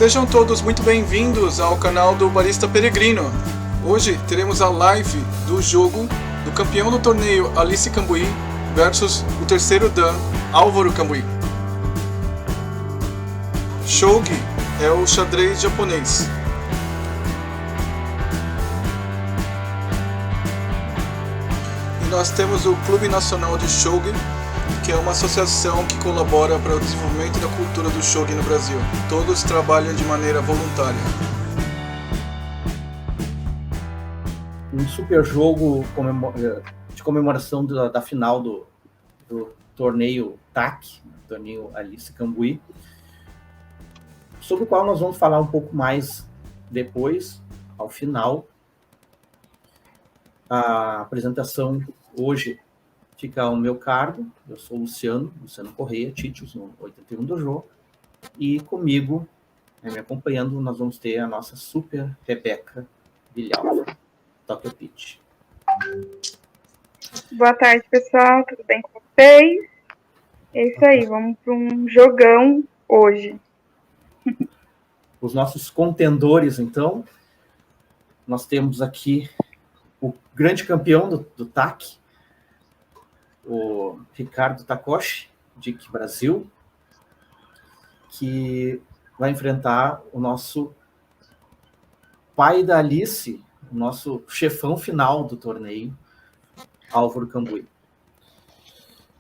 Sejam todos muito bem-vindos ao canal do Barista Peregrino. Hoje teremos a live do jogo do campeão do torneio Alice Cambuí versus o terceiro Dan, Álvaro Cambuí. Shogi é o xadrez japonês. E nós temos o Clube Nacional de Shogi, que é uma associação que colabora para o desenvolvimento da cultura do shogi no Brasil. Todos trabalham de maneira voluntária. Um super jogo de comemoração da final do torneio TAC, torneio Alice Cambuí, sobre o qual nós vamos falar um pouco mais depois, ao final. A apresentação hoje fica ao meu cargo. Eu sou o Luciano Correia, Titius, no 81 Dojo, e comigo, me acompanhando, nós vamos ter a nossa super Rebeca Vilhalva, Tokyo Pitch. Boa tarde, pessoal, tudo bem com vocês? É isso aí, vamos para um jogão hoje. Os nossos contendores, então, nós temos aqui o grande campeão do TAC, o Ricardo Takoshi, DIC Brasil, que vai enfrentar o nosso pai da Alice, o nosso chefão final do torneio, Álvaro Cambuí.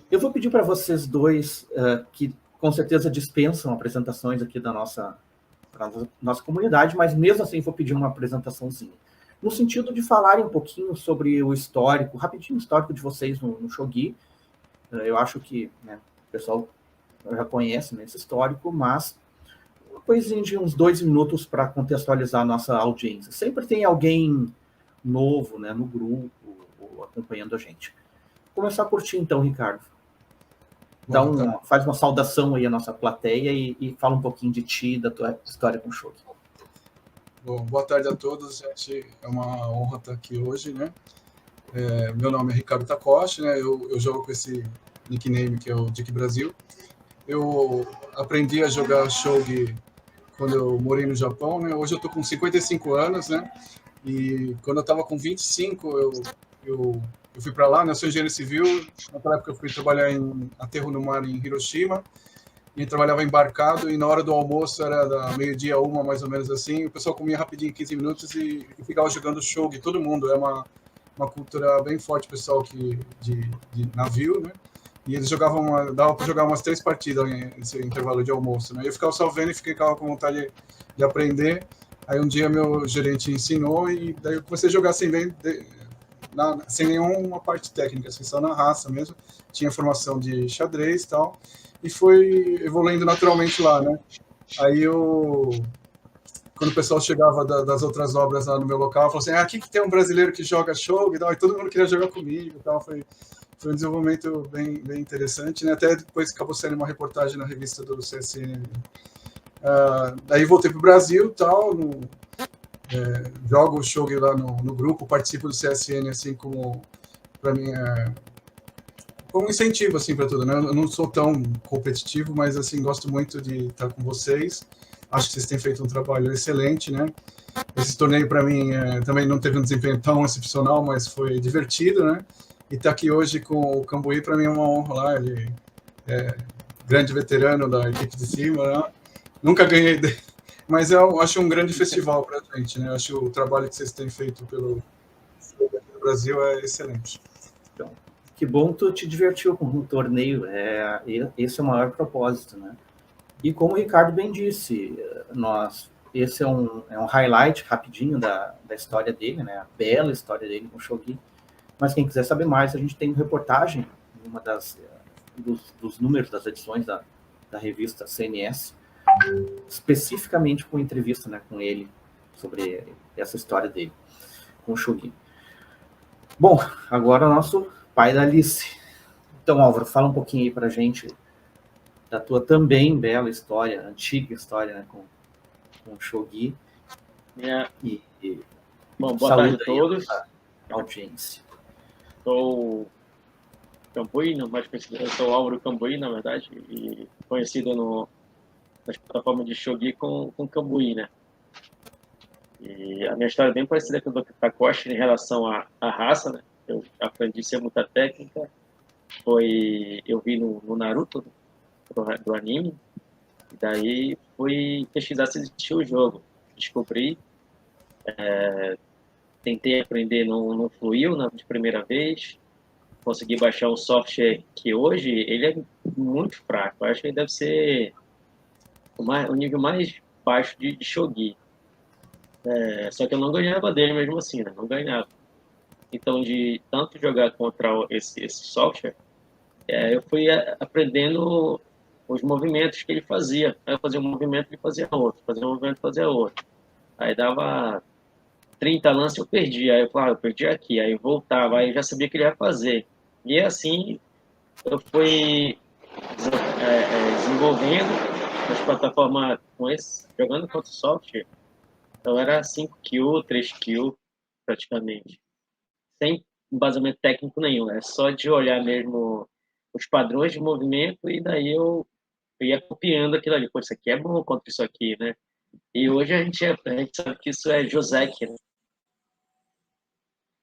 Eu vou pedir para vocês dois, que com certeza dispensam apresentações aqui da nossa comunidade, mas mesmo assim vou pedir uma apresentaçãozinha, no sentido de falarem um pouquinho sobre o histórico, rapidinho o histórico de vocês no Shogi. Eu acho que o pessoal já conhece esse histórico, mas uma coisinha de uns 2 minutos para contextualizar a nossa audiência. Sempre tem alguém novo no grupo ou acompanhando a gente. Vou começar por ti então, Ricardo. Faz uma saudação aí à nossa plateia e fala um pouquinho de ti, da tua história com o Shogi. Bom, boa tarde a todos, gente. É uma honra estar aqui hoje, meu nome é Ricardo Takoshi, eu jogo com esse nickname que é o DIC Brasil. Eu aprendi a jogar Shogi quando eu morei no Japão, Hoje eu estou com 55 anos, E quando eu estava com 25, eu fui para lá, Eu sou engenheiro civil. Naquela época eu fui trabalhar em aterro no mar em Hiroshima. E trabalhava embarcado, e na hora do almoço, era da meio-dia, 1, mais ou menos assim, o pessoal comia rapidinho, 15 minutos, e ficava jogando shogi, todo mundo. É uma cultura bem forte, pessoal, de navio, E eles dava para jogar umas 3 partidas nesse intervalo de almoço, Eu ficava só vendo e ficava com vontade de aprender. Aí um dia meu gerente ensinou, e daí eu comecei a jogar sem nenhuma parte técnica, assim, só na raça mesmo. Tinha formação de xadrez e tal, e foi evoluindo naturalmente lá, Aí quando o pessoal chegava das outras obras lá no meu local, falou assim, aqui que tem um brasileiro que joga shogi, e todo mundo queria jogar comigo, e tal. Foi um desenvolvimento bem interessante, Até depois acabou saindo uma reportagem na revista do CSN. Daí voltei para o Brasil, tal, jogo o shogi lá no grupo, participo do CSN, assim, como, para mim, como incentivo, assim, para tudo, Eu não sou tão competitivo, mas, assim, gosto muito de estar com vocês. Acho que vocês têm feito um trabalho excelente, Esse torneio, para mim, também não teve um desempenho tão excepcional, mas foi divertido, E estar aqui hoje com o Cambuí, para mim, é uma honra lá. Ele é grande veterano da equipe de cima, Nunca ganhei dele, mas eu acho um grande festival para a gente, Eu acho o trabalho que vocês têm feito pelo Brasil é excelente. Então, que bom tu te divertiu com o torneio. Esse é o maior propósito, E como o Ricardo bem disse, esse é um highlight rapidinho da história dele, A bela história dele com o Shogi. Mas quem quiser saber mais, a gente tem uma reportagem, uma dos números das edições da revista CNS, especificamente com entrevista com ele, sobre essa história dele com o Shogi. Bom, agora o nosso pai da Alice. Então, Álvaro, fala um pouquinho aí pra gente da tua também bela história, antiga história, com o Shogi. Bom, boa tarde a todos. Audiência. Sou Cambuí, mais conhecido, eu sou Álvaro Cambuí, na verdade, e conhecido nas plataformas de Shogi com Cambuí, né? E a minha história é bem parecida com a do Takoshi em relação à raça, né? Eu aprendi a ser muita técnica. Eu vi no Naruto, do anime, e daí fui pesquisar se existia o jogo. Descobri, tentei aprender, não fluiu de primeira vez. Consegui baixar um software que hoje ele é muito fraco. Eu acho que ele deve ser o nível mais baixo de Shogi. Só que eu não ganhava dele mesmo assim, né? Não ganhava. Então, de tanto jogar contra esse software, eu fui aprendendo os movimentos que ele fazia. Aí eu fazia um movimento, ele fazia outro. Fazia um movimento, fazia outro. Aí dava 30 lances, eu perdia. Aí eu falava, eu perdi aqui. Aí eu voltava, aí eu já sabia que ele ia fazer. E assim, eu fui desenvolvendo as plataformas jogando contra o software. Então era 5Q, 3Q, praticamente. Sem embasamento técnico nenhum. É só de olhar mesmo os padrões de movimento e daí eu ia copiando aquilo ali. Pô, isso aqui é bom contra isso aqui, né? E hoje a gente sabe que isso é Joseki, né?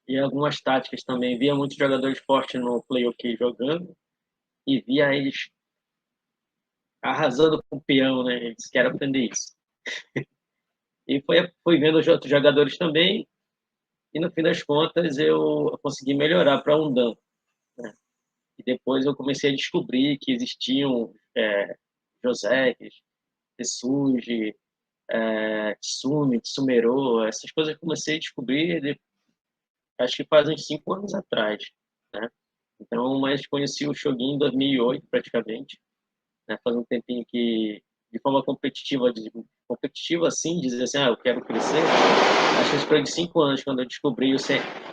E algumas táticas também. Via muitos jogadores fortes no Play OK jogando e via eles arrasando com o peão, né? Eles querem aprender isso. E foi vendo os outros jogadores também e no fim das contas eu consegui melhorar para um Dan, né? E depois eu comecei a descobrir que existiam Josekis, Tetsuji, Tsumi, Tsumero, essas coisas eu comecei a descobrir, acho que faz uns 5 anos atrás, né? Então, mas conheci o Shogi em 2008, praticamente, né? Faz um tempinho que, de forma competitiva assim, dizer assim, eu quero crescer, acho que isso foi de 5 anos, quando eu descobri,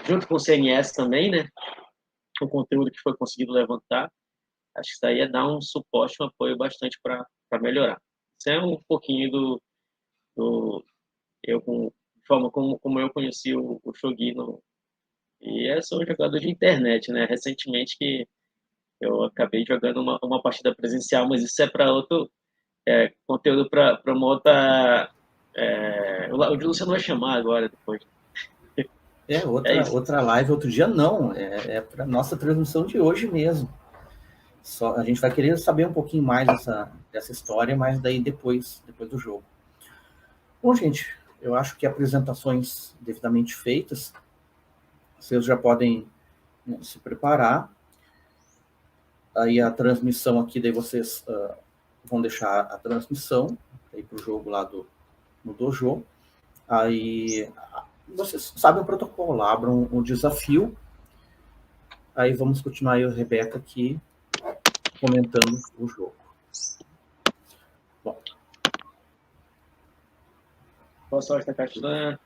junto com o CNS também, né? O conteúdo que foi conseguido levantar, acho que isso aí é dar um suporte, um apoio bastante para melhorar. Isso é um pouquinho de forma como eu conheci o Shogi. E sou um jogador de internet, né? Recentemente que eu acabei jogando uma partida presencial, mas isso é para outro conteúdo, para uma outra. O Luciano vai chamar agora, depois. É isso. Outra live outro dia não, para nossa transmissão de hoje mesmo. A gente vai querer saber um pouquinho mais dessa história, mas daí depois do jogo. Bom, gente, eu acho que apresentações devidamente feitas, vocês já podem, né, se preparar. Aí a transmissão aqui, daí vocês vão deixar a transmissão para o jogo lá no dojo. Aí vocês sabem o protocolo, abram um desafio. Aí vamos continuar eu e a Rebeca aqui comentando o jogo. Bom. Boa sorte, Castanha.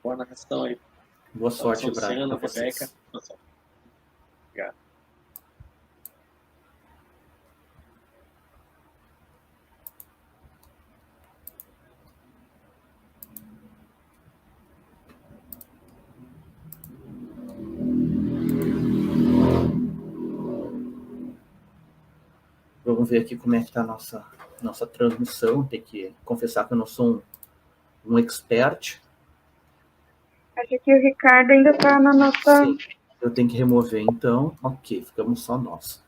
Boa narração aí. Boa sorte para vocês. Rebeca. Boa sorte. Obrigado. Vamos ver aqui como é que está a nossa transmissão. Tem que confessar que eu não sou um expert. Acho que o Ricardo ainda está na nossa... Sim, eu tenho que remover, então. Ok, ficamos só nós.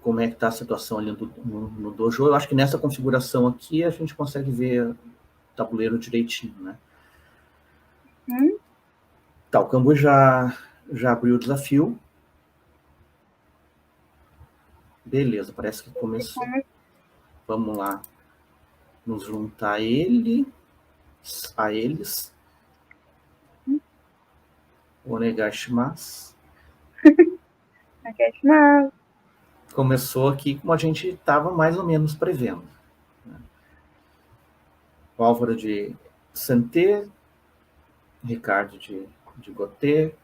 Como é que está a situação ali no dojo? Eu acho que nessa configuração aqui a gente consegue ver o tabuleiro direitinho, né? Tá, o Cambu já abriu o desafio. Beleza, parece que começou. Vamos lá. Nos juntar a eles. Onegashimasu. Começou aqui como a gente estava mais ou menos prevendo, né? O Álvaro de Santé, Ricardo de Gotê,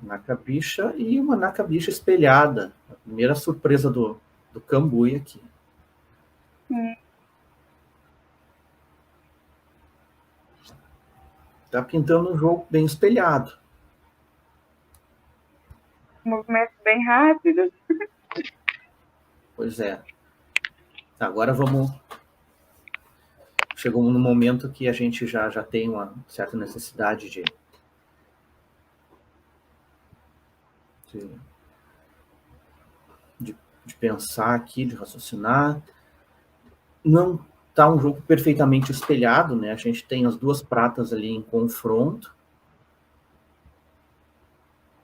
Nakabicha e uma Nakabicha espelhada. A primeira surpresa do Cambuí aqui. Tá pintando um jogo bem espelhado. movimentos bem rápidos. Pois é. Agora vamos... Chegou no momento que a gente já tem uma certa necessidade de pensar aqui, de raciocinar. Não está um jogo perfeitamente espelhado, né? A gente tem as duas pratas ali em confronto.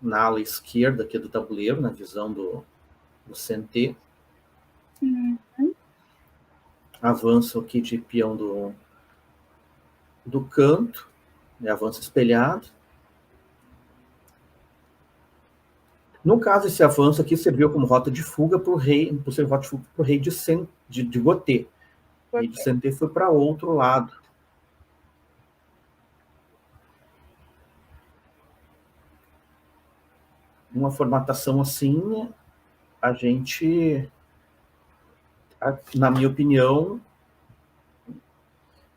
Na ala esquerda aqui do tabuleiro, na visão do Centê. Avanço aqui de peão do canto, né? Avanço espelhado. No caso, esse avanço aqui serviu como rota de fuga para o rei, por ser rota de fuga para o rei de Gotê. O rei de Centê foi para outro lado. Uma formatação assim, a gente, na minha opinião,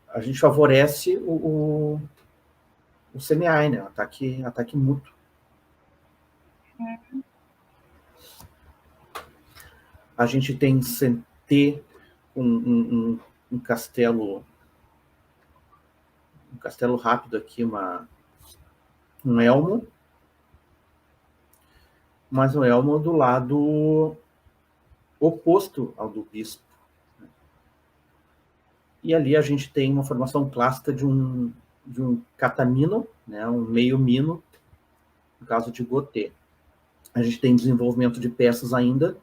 a gente favorece o CMI, né? Ataque mútuo. A gente tem Centê com um castelo rápido aqui, um elmo, mas um elmo do lado oposto ao do bispo. E ali a gente tem uma formação clássica de um catamino, né, um meio mino, no caso de Gotê. A gente tem desenvolvimento de peças ainda,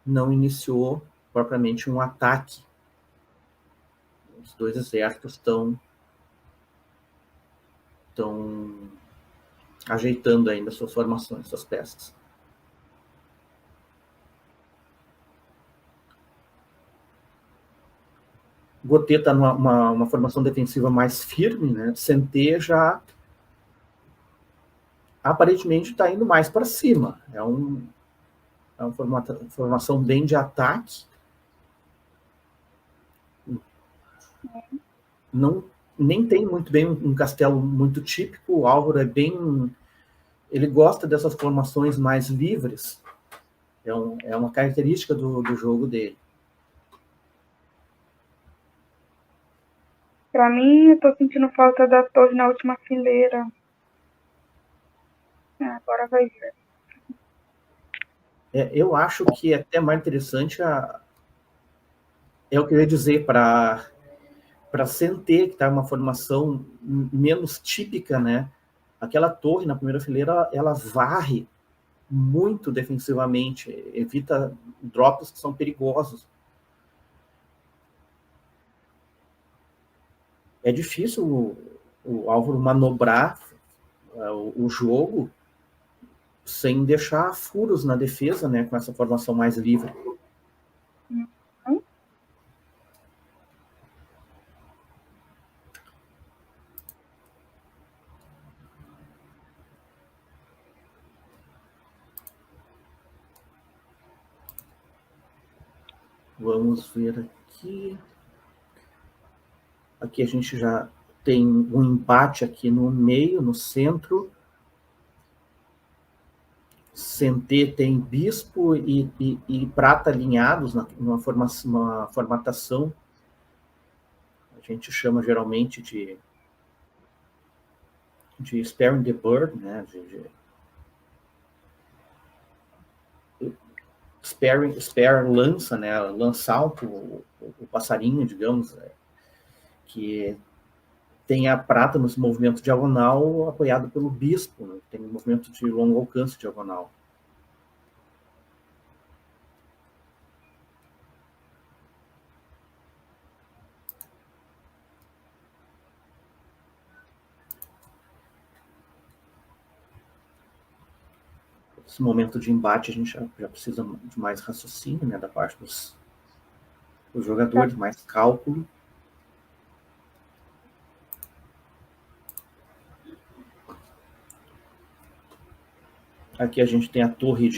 não iniciou propriamente um ataque. Os dois exércitos estão ajeitando ainda suas formações, suas peças. Gotê está numa formação defensiva mais firme, né? Centê já aparentemente está indo mais para cima. É uma formação bem de ataque. Nem tem muito bem um castelo muito típico. O Álvaro ele gosta dessas formações mais livres. É uma característica do jogo dele. Pra mim, eu tô sentindo falta da torre na última fileira. Agora vai ver. Eu acho que é até mais interessante é o que eu ia dizer para Centê, que está uma formação menos típica, né? Aquela torre na primeira fileira, ela varre muito defensivamente, evita drops que são perigosos. É difícil o Álvaro manobrar o jogo sem deixar furos na defesa, né, com essa formação mais livre. Vamos ver aqui. Aqui a gente já tem um empate aqui no meio, no centro. Centê tem bispo e prata alinhados numa formatação. A gente chama geralmente de Sparing the Bird, né? Spare lança, né? Lançar o passarinho, digamos, que tem a prata nesse movimento diagonal apoiado pelo bispo, né? Tem um movimento de longo alcance diagonal. Esse momento de embate a gente já precisa de mais raciocínio, né, da parte dos jogadores, mais cálculo. Aqui a gente tem a torre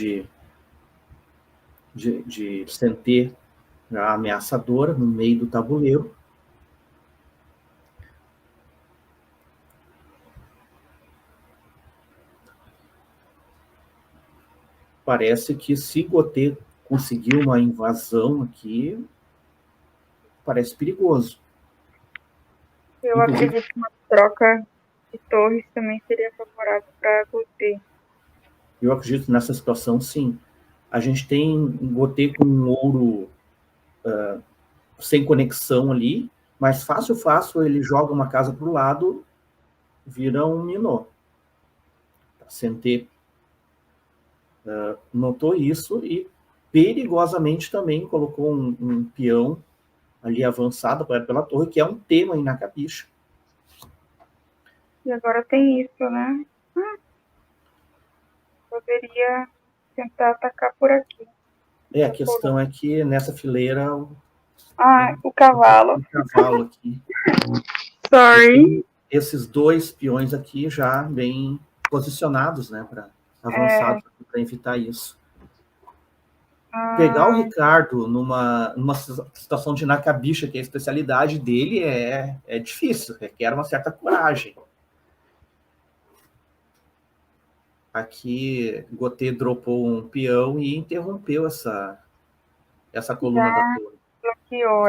de Centê já ameaçadora no meio do tabuleiro. parece que se Gotê conseguir uma invasão aqui, parece perigoso. Eu acredito que uma troca de torres também seria favorável para Gotê. Eu acredito nessa situação, sim. A gente tem um Gotê com um ouro sem conexão ali, mas fácil ele joga uma casa para o lado, vira um minô. Sentê notou isso e perigosamente também colocou um peão ali avançado pela torre, que é um tema aí na capicha. E agora tem isso, né? Poderia tentar atacar por aqui. A questão é que nessa fileira o cavalo. O cavalo aqui. Sorry. Esses 2 peões aqui já bem posicionados, né, para avançar, para evitar isso. Pegar o Ricardo numa situação de nacabicha, que é a especialidade dele, é difícil, requer uma certa coragem. Aqui, Gotê dropou um peão e interrompeu essa coluna da torre. Bloqueou,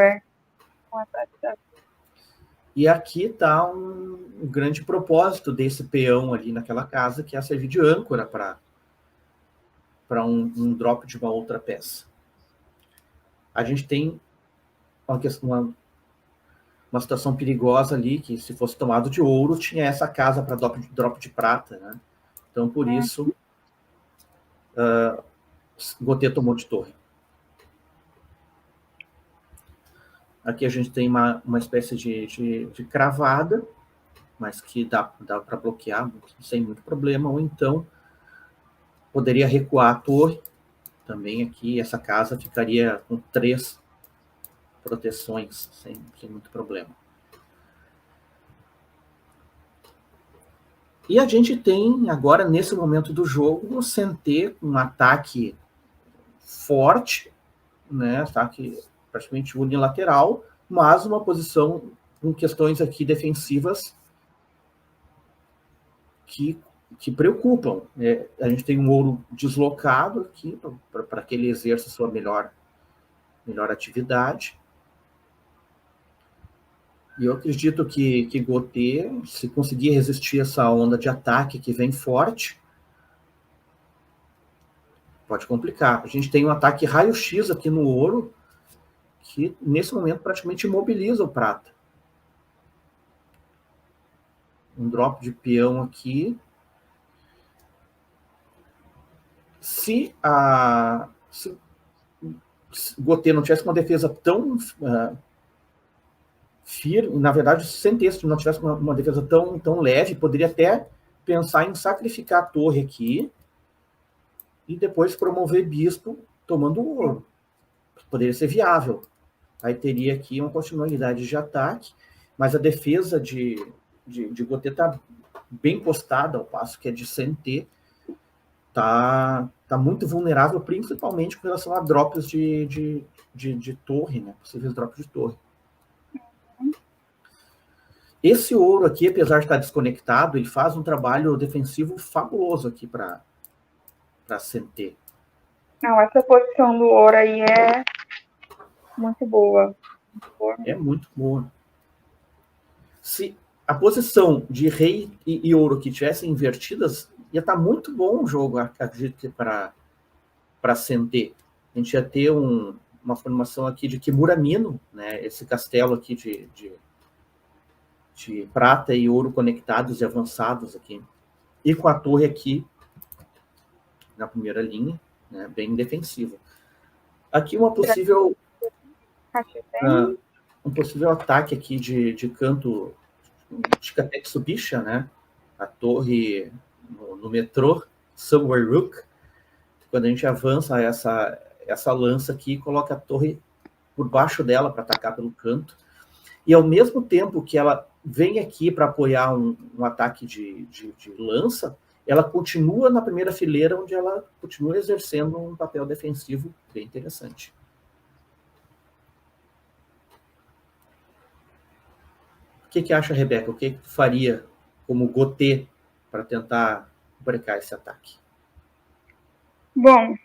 E aqui está um grande propósito desse peão ali naquela casa, que é servir de âncora para um drop de uma outra peça. A gente tem uma situação perigosa ali, que se fosse tomado de ouro, tinha essa casa para drop de prata, né? Então, por isso, Gotê tomou de torre. Aqui a gente tem uma espécie de cravada, mas que dá para bloquear sem muito problema, ou então poderia recuar a torre. Também aqui, essa casa ficaria com 3 proteções, sem muito problema. E a gente tem, agora, nesse momento do jogo, o Sentê com um ataque forte, né? Ataque praticamente unilateral, mas uma posição com questões aqui defensivas que preocupam. A gente tem um ouro deslocado aqui para que ele exerça sua melhor atividade. E eu acredito que Gotê, se conseguir resistir essa onda de ataque que vem forte, pode complicar. A gente tem um ataque raio-x aqui no ouro, que nesse momento praticamente imobiliza o prata. Um drop de peão aqui. Se Gotê não tivesse uma defesa tão firme, na verdade, se Sentê não tivesse uma defesa tão leve, poderia até pensar em sacrificar a torre aqui e depois promover bispo tomando o ouro. Poderia ser viável. Aí teria aqui uma continuidade de ataque, mas a defesa de Gotê está bem postada, ao passo que a de Sentê está muito vulnerável, principalmente com relação a drops de torre, né? Possíveis drops de torre. Esse ouro aqui, apesar de estar desconectado, ele faz um trabalho defensivo fabuloso aqui para Sentê. Não, essa posição do ouro aí é muito boa. É muito boa. Se a posição de rei e ouro que tivessem invertidas, ia estar muito bom o jogo, acredito que para Sentê. A gente ia ter uma formação aqui de Kimuramino, né? Esse castelo aqui de prata e ouro conectados e avançados aqui. E com a torre aqui na primeira linha, né? Bem defensiva. Aqui um possível ataque aqui de canto de Katexubisha, né? A torre no metrô Subway Rook. Quando a gente avança essa lança aqui, coloca a torre por baixo dela para atacar pelo canto. E ao mesmo tempo que ela vem aqui para apoiar um ataque de lança, ela continua na primeira fileira, onde ela continua exercendo um papel defensivo bem interessante. O que acha, Rebeca? O que tu faria como Gotê para tentar brecar esse ataque? Bom,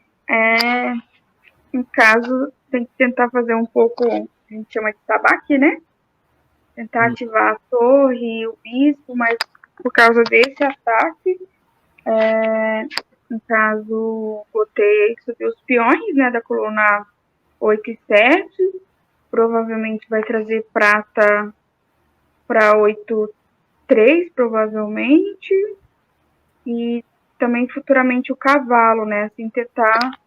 no caso, tem que tentar fazer um pouco, a gente chama de tabaque, né? Tentar ativar a torre e o bispo, mas por causa desse ataque, no caso, botei subir os peões, né, da coluna 8 e 7, provavelmente vai trazer prata para 8-3, provavelmente, e também futuramente o cavalo, né, assim, tentar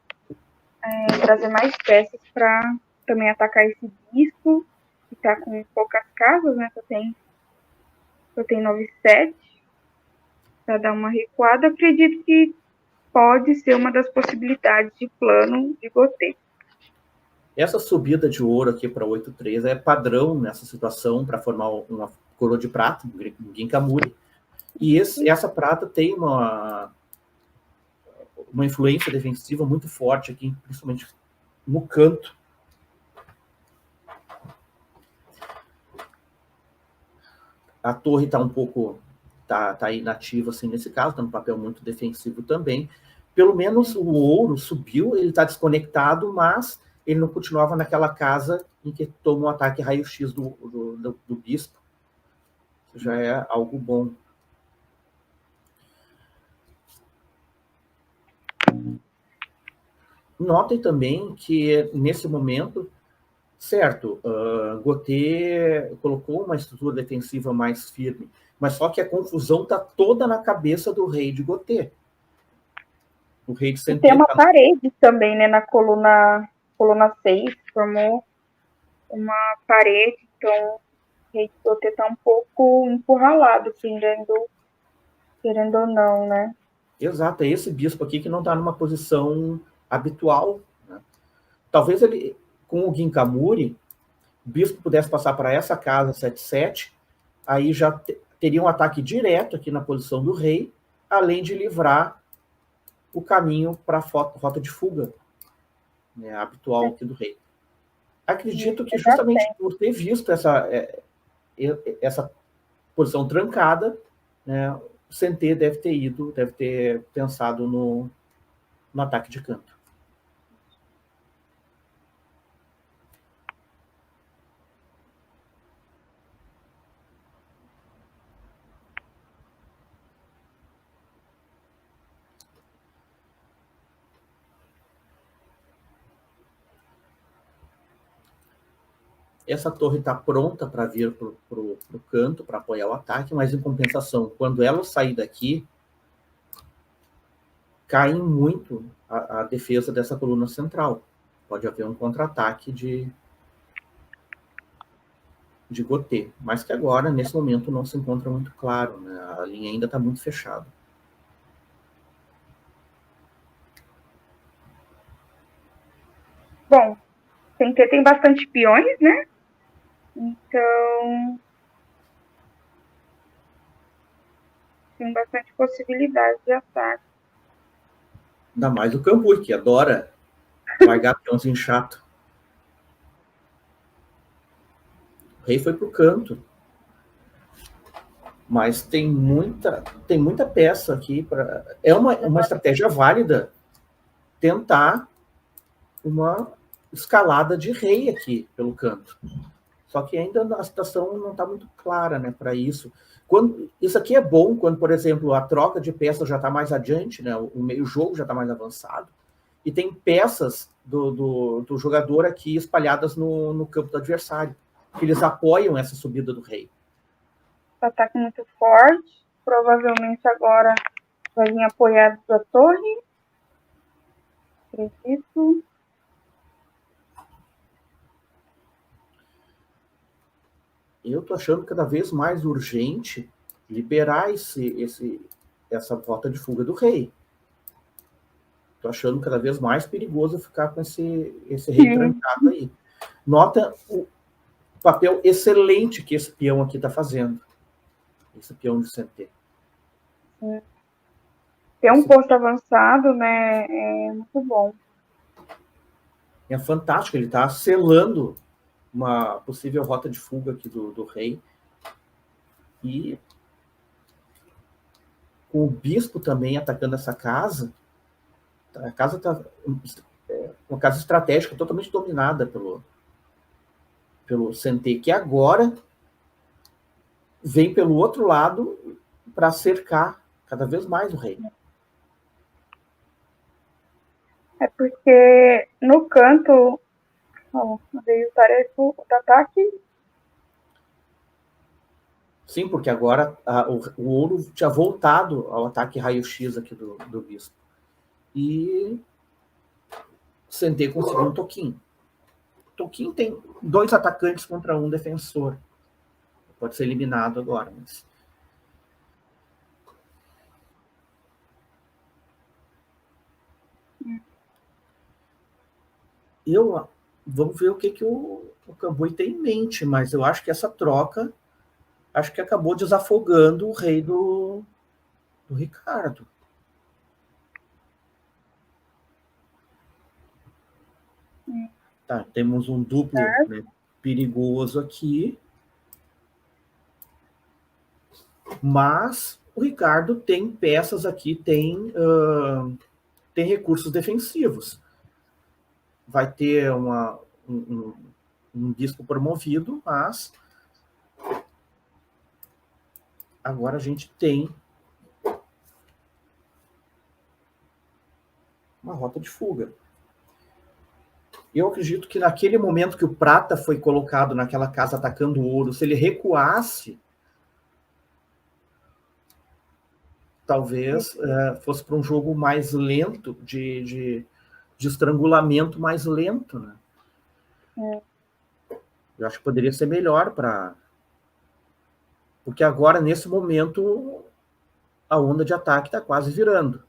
trazer mais peças para também atacar esse bispo, que tá com poucas casas, né, só tem 9-7, para dar uma recuada. Acredito que pode ser uma das possibilidades de plano de Gotê. Essa subida de ouro aqui para 8-3 é padrão nessa situação para formar uma coroa de prata, um Ginkamuri. E essa prata tem uma influência defensiva muito forte aqui, principalmente no canto. A torre está um pouco tá inativa assim nesse caso, está num papel muito defensivo também. Pelo menos o ouro subiu, ele está desconectado, mas ele não continuava naquela casa em que tomou um ataque raio-x do bispo. Isso já é algo bom. Notem também que, nesse momento, certo, Gotê colocou uma estrutura defensiva mais firme, mas só que a confusão está toda na cabeça do rei de Gotê. O rei de Centê. E tem uma parede também, né, na coluna 6, formou uma parede, então o rei de Gotê está um pouco encurralado, querendo ou não, né? Exato, é esse bispo aqui que não está numa posição habitual, né? Talvez ele, com o Ginkamuri, o bispo pudesse passar para essa casa 7-7, aí já teria um ataque direto aqui na posição do rei, além de livrar o caminho para a rota de fuga, né, habitual aqui do rei. Acredito que justamente por ter visto essa posição trancada, né, o Centê deve ter pensado no ataque de canto. Essa torre está pronta para vir para o canto, para apoiar o ataque, mas em compensação, quando ela sair daqui, cai muito a defesa dessa coluna central. Pode haver um contra-ataque de Gotê, mas que agora, nesse momento, não se encontra muito claro, né? A linha ainda está muito fechada. Bom, Centê tem bastante peões, né? Então, tem bastante possibilidade de ataque. Ainda mais o Cambuí, que adora largar peãozinho chato. O rei foi para o canto. Mas tem muita peça aqui. É uma estratégia válida tentar uma escalada de rei aqui pelo canto. Só que ainda a situação não está muito clara, né, para isso. Isso aqui é bom quando, por exemplo, a troca de peças já está mais adiante, né, o meio-jogo já está mais avançado, e tem peças do jogador aqui espalhadas no campo do adversário, que eles apoiam essa subida do rei. Ataque muito forte, provavelmente agora vai vir apoiado da torre. Acredito. Eu estou achando cada vez mais urgente liberar essa rota de fuga do rei. Estou achando cada vez mais perigoso ficar com esse rei trancado aí. Nota o papel excelente que esse peão aqui está fazendo. Esse peão de Centê. Ter um posto avançado, né, é muito bom. É fantástico, ele está selando uma possível rota de fuga aqui do rei. E com o bispo também atacando essa casa, A casa está uma casa estratégica totalmente dominada pelo Sentê, que agora vem pelo outro lado para cercar cada vez mais o reino. É porque no canto veio o tarefa do ataque. Sim, porque agora o ouro tinha voltado ao ataque raio-x aqui do bispo. E Sentê conseguiu um toquinho. Toquinho tem 2 atacantes contra 1 defensor. Pode ser eliminado agora, mas... Vamos ver o que o Cambui tem em mente, mas eu acho que essa troca acho que acabou desafogando o rei do Ricardo. Tá, temos um duplo, né, perigoso aqui, mas o Ricardo tem peças aqui, tem recursos defensivos. Vai ter um bispo promovido, mas agora a gente tem uma rota de fuga. Eu acredito que naquele momento que o prata foi colocado naquela casa atacando o ouro, se ele recuasse, talvez fosse para um jogo mais lento, de estrangulamento mais lento, né? Eu acho que poderia ser melhor porque agora, nesse momento, a onda de ataque está quase virando.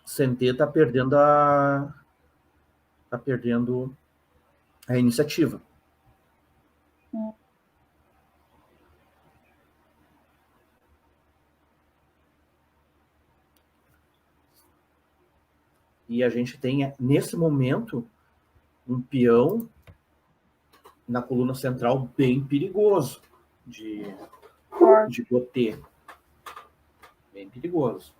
Sentê está perdendo a iniciativa. E a gente tem, nesse momento, um peão na coluna central bem perigoso de Gotê. Bem perigoso.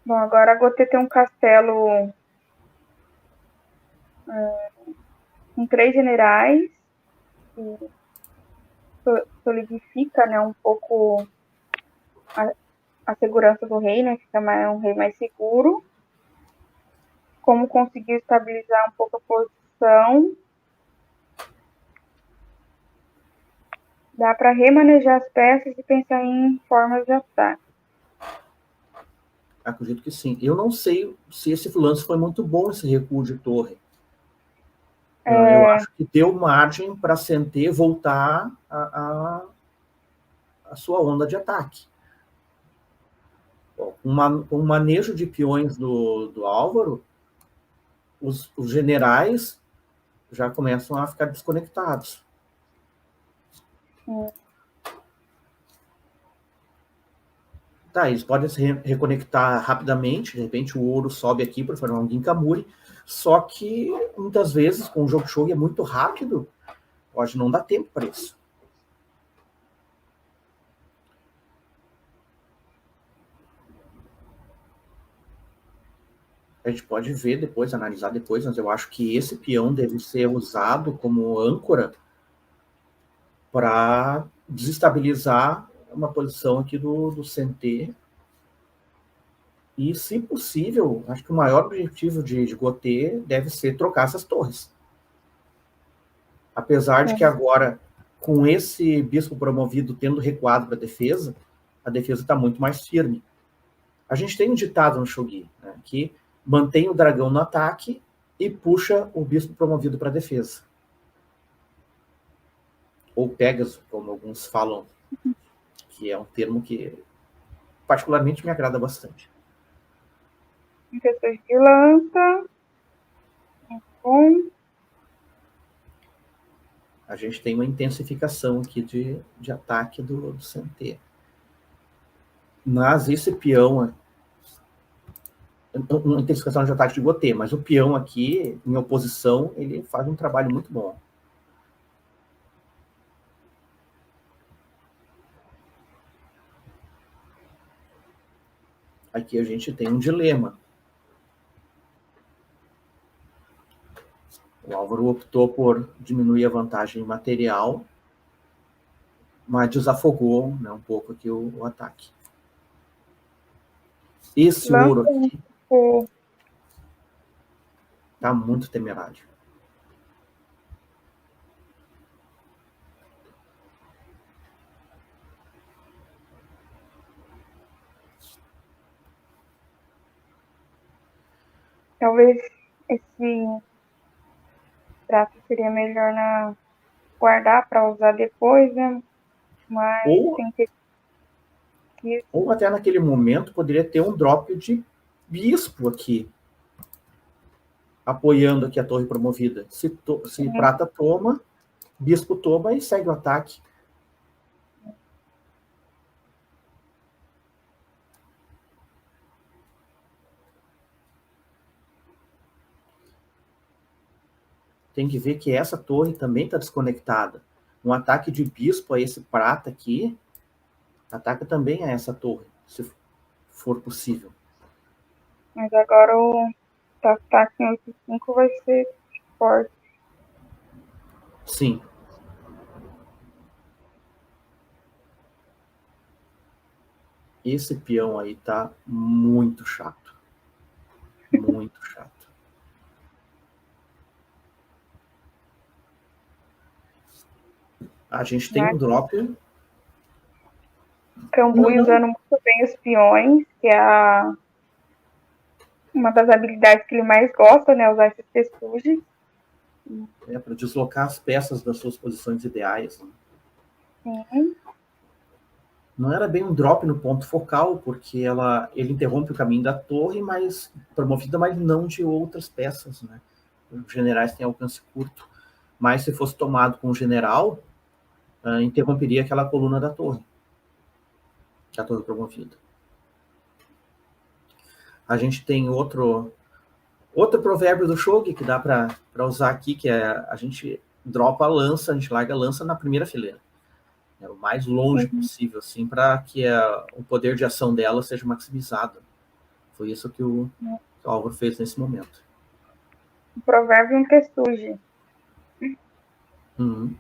Bom, agora a Gotê tem um castelo com 3 generais, que solidifica, né, um pouco a segurança do rei, né, fica um rei mais seguro. Como conseguir estabilizar um pouco a posição. Dá para remanejar as peças e pensar em formas de ataque. Acredito que sim. Eu não sei se esse lance foi muito bom, esse recuo de torre. Eu acho que deu margem para Sentê voltar a sua onda de ataque. Um manejo de peões do Álvaro, os generais já começam a ficar desconectados. Tá, eles podem se reconectar rapidamente, de repente o ouro sobe aqui para formar um Ginkamuri, só que muitas vezes com o jogo show é muito rápido, pode não dar tempo para isso. A gente pode ver depois, analisar depois, mas eu acho que esse peão deve ser usado como âncora para desestabilizar uma posição aqui do Sentê. E, se possível, acho que o maior objetivo de Gotê deve ser trocar essas torres. Apesar de que agora, com esse bispo promovido tendo recuado para a defesa está muito mais firme. A gente tem um ditado no Shogi, né, que mantém o dragão no ataque e puxa o bispo promovido para a defesa. Ou Pegasus, como alguns falam, que é um termo que particularmente me agrada bastante. Questões de lança. A gente tem uma intensificação aqui de ataque do Sentê. Mas esse peão, uma intensificação de ataque de Gotê, mas o peão aqui, em oposição, ele faz um trabalho muito bom. Aqui a gente tem um dilema. O Álvaro optou por diminuir a vantagem material, mas desafogou, né, um pouco aqui o ataque. Esse ouro aqui está muito temerário. Talvez esse prato seria melhor guardar para usar depois, né? Mas tem que... Ou até naquele momento poderia ter um drop de bispo aqui, apoiando aqui a torre promovida. Se prata toma, bispo toma e segue o ataque. Tem que ver que essa torre também está desconectada. Um ataque de bispo a esse prata aqui, ataca também a essa torre, se for possível. Mas agora o ataque em 8-5 vai ser forte. Sim. Esse peão aí tá muito chato. Muito chato. A gente tem um drop. Cambuí usando muito bem os peões, que é uma das habilidades que ele mais gosta, né? Usar esses textuges. Para deslocar as peças das suas posições ideais. Né? Sim. Não era bem um drop no ponto focal, porque ele interrompe o caminho da torre, mas promovida, mas não de outras peças, né? Os generais têm alcance curto. Mas se fosse tomado com o general, interromperia aquela coluna da torre. Que é a torre promovida. A gente tem outro provérbio do Shogi que dá para usar aqui, que é a gente dropa a lança, a gente larga a lança na primeira fileira. É o mais longe possível, assim, para que o poder de ação dela seja maximizado. Foi isso que o Álvaro fez nesse momento. O provérbio é um textuge. Uhum.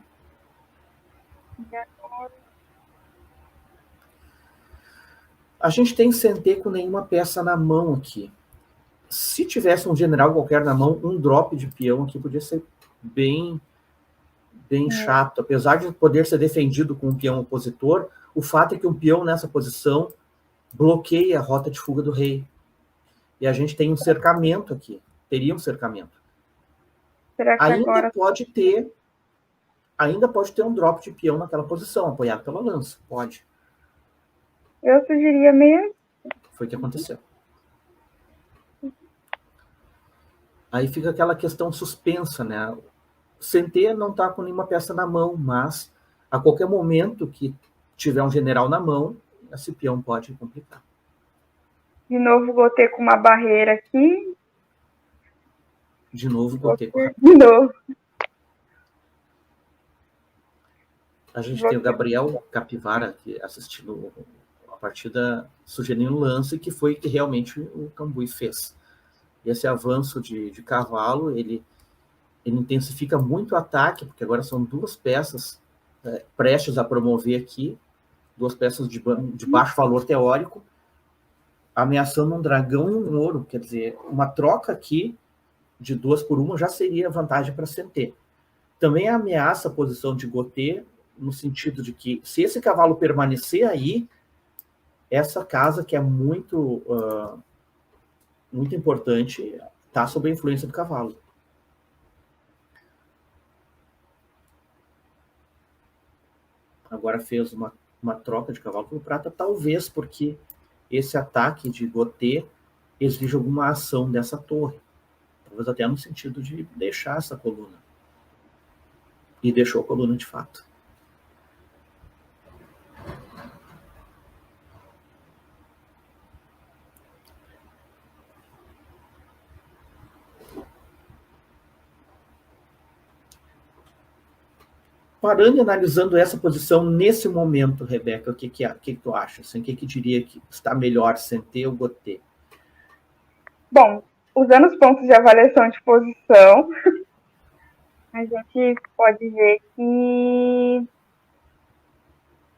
A gente tem centê com nenhuma peça na mão aqui. Se tivesse um general qualquer na mão, um drop de peão aqui podia ser bem chato. Apesar de poder ser defendido com um peão opositor, o fato é que um peão nessa posição bloqueia a rota de fuga do rei. E a gente tem um cercamento aqui. Teria um cercamento. Será que ainda pode ter um drop de peão naquela posição, apoiado pela lança. Pode. Eu sugeriria meio... Foi o que aconteceu. Aí fica aquela questão suspensa, né? Centê não está com nenhuma peça na mão, mas a qualquer momento que tiver um general na mão, esse peão pode complicar. De novo, vou ter com uma barreira aqui. De novo, vou ter com De novo. A gente tem o Gabriel Capivara que assistindo a partida, sugerindo um lance que foi que realmente o Cambuí fez. E esse avanço de cavalo, ele intensifica muito o ataque, porque agora são duas peças prestes a promover aqui, duas peças de baixo valor teórico, ameaçando um dragão e um ouro. Quer dizer, uma troca aqui de 2 por 1 já seria vantagem para Centê. Também ameaça a posição de Gotê, no sentido de que, se esse cavalo permanecer aí, essa casa, que é muito importante, está sob a influência do cavalo. Agora fez uma troca de cavalo pelo prata, talvez porque esse ataque de Gotê exige alguma ação dessa torre. Talvez até no sentido de deixar essa coluna. E deixou a coluna de fato. parando e analisando essa posição nesse momento, Rebeca, o que tu acha? Assim, o que diria que está melhor, Centê ou Gotê? Bom, usando os pontos de avaliação de posição, a gente pode ver que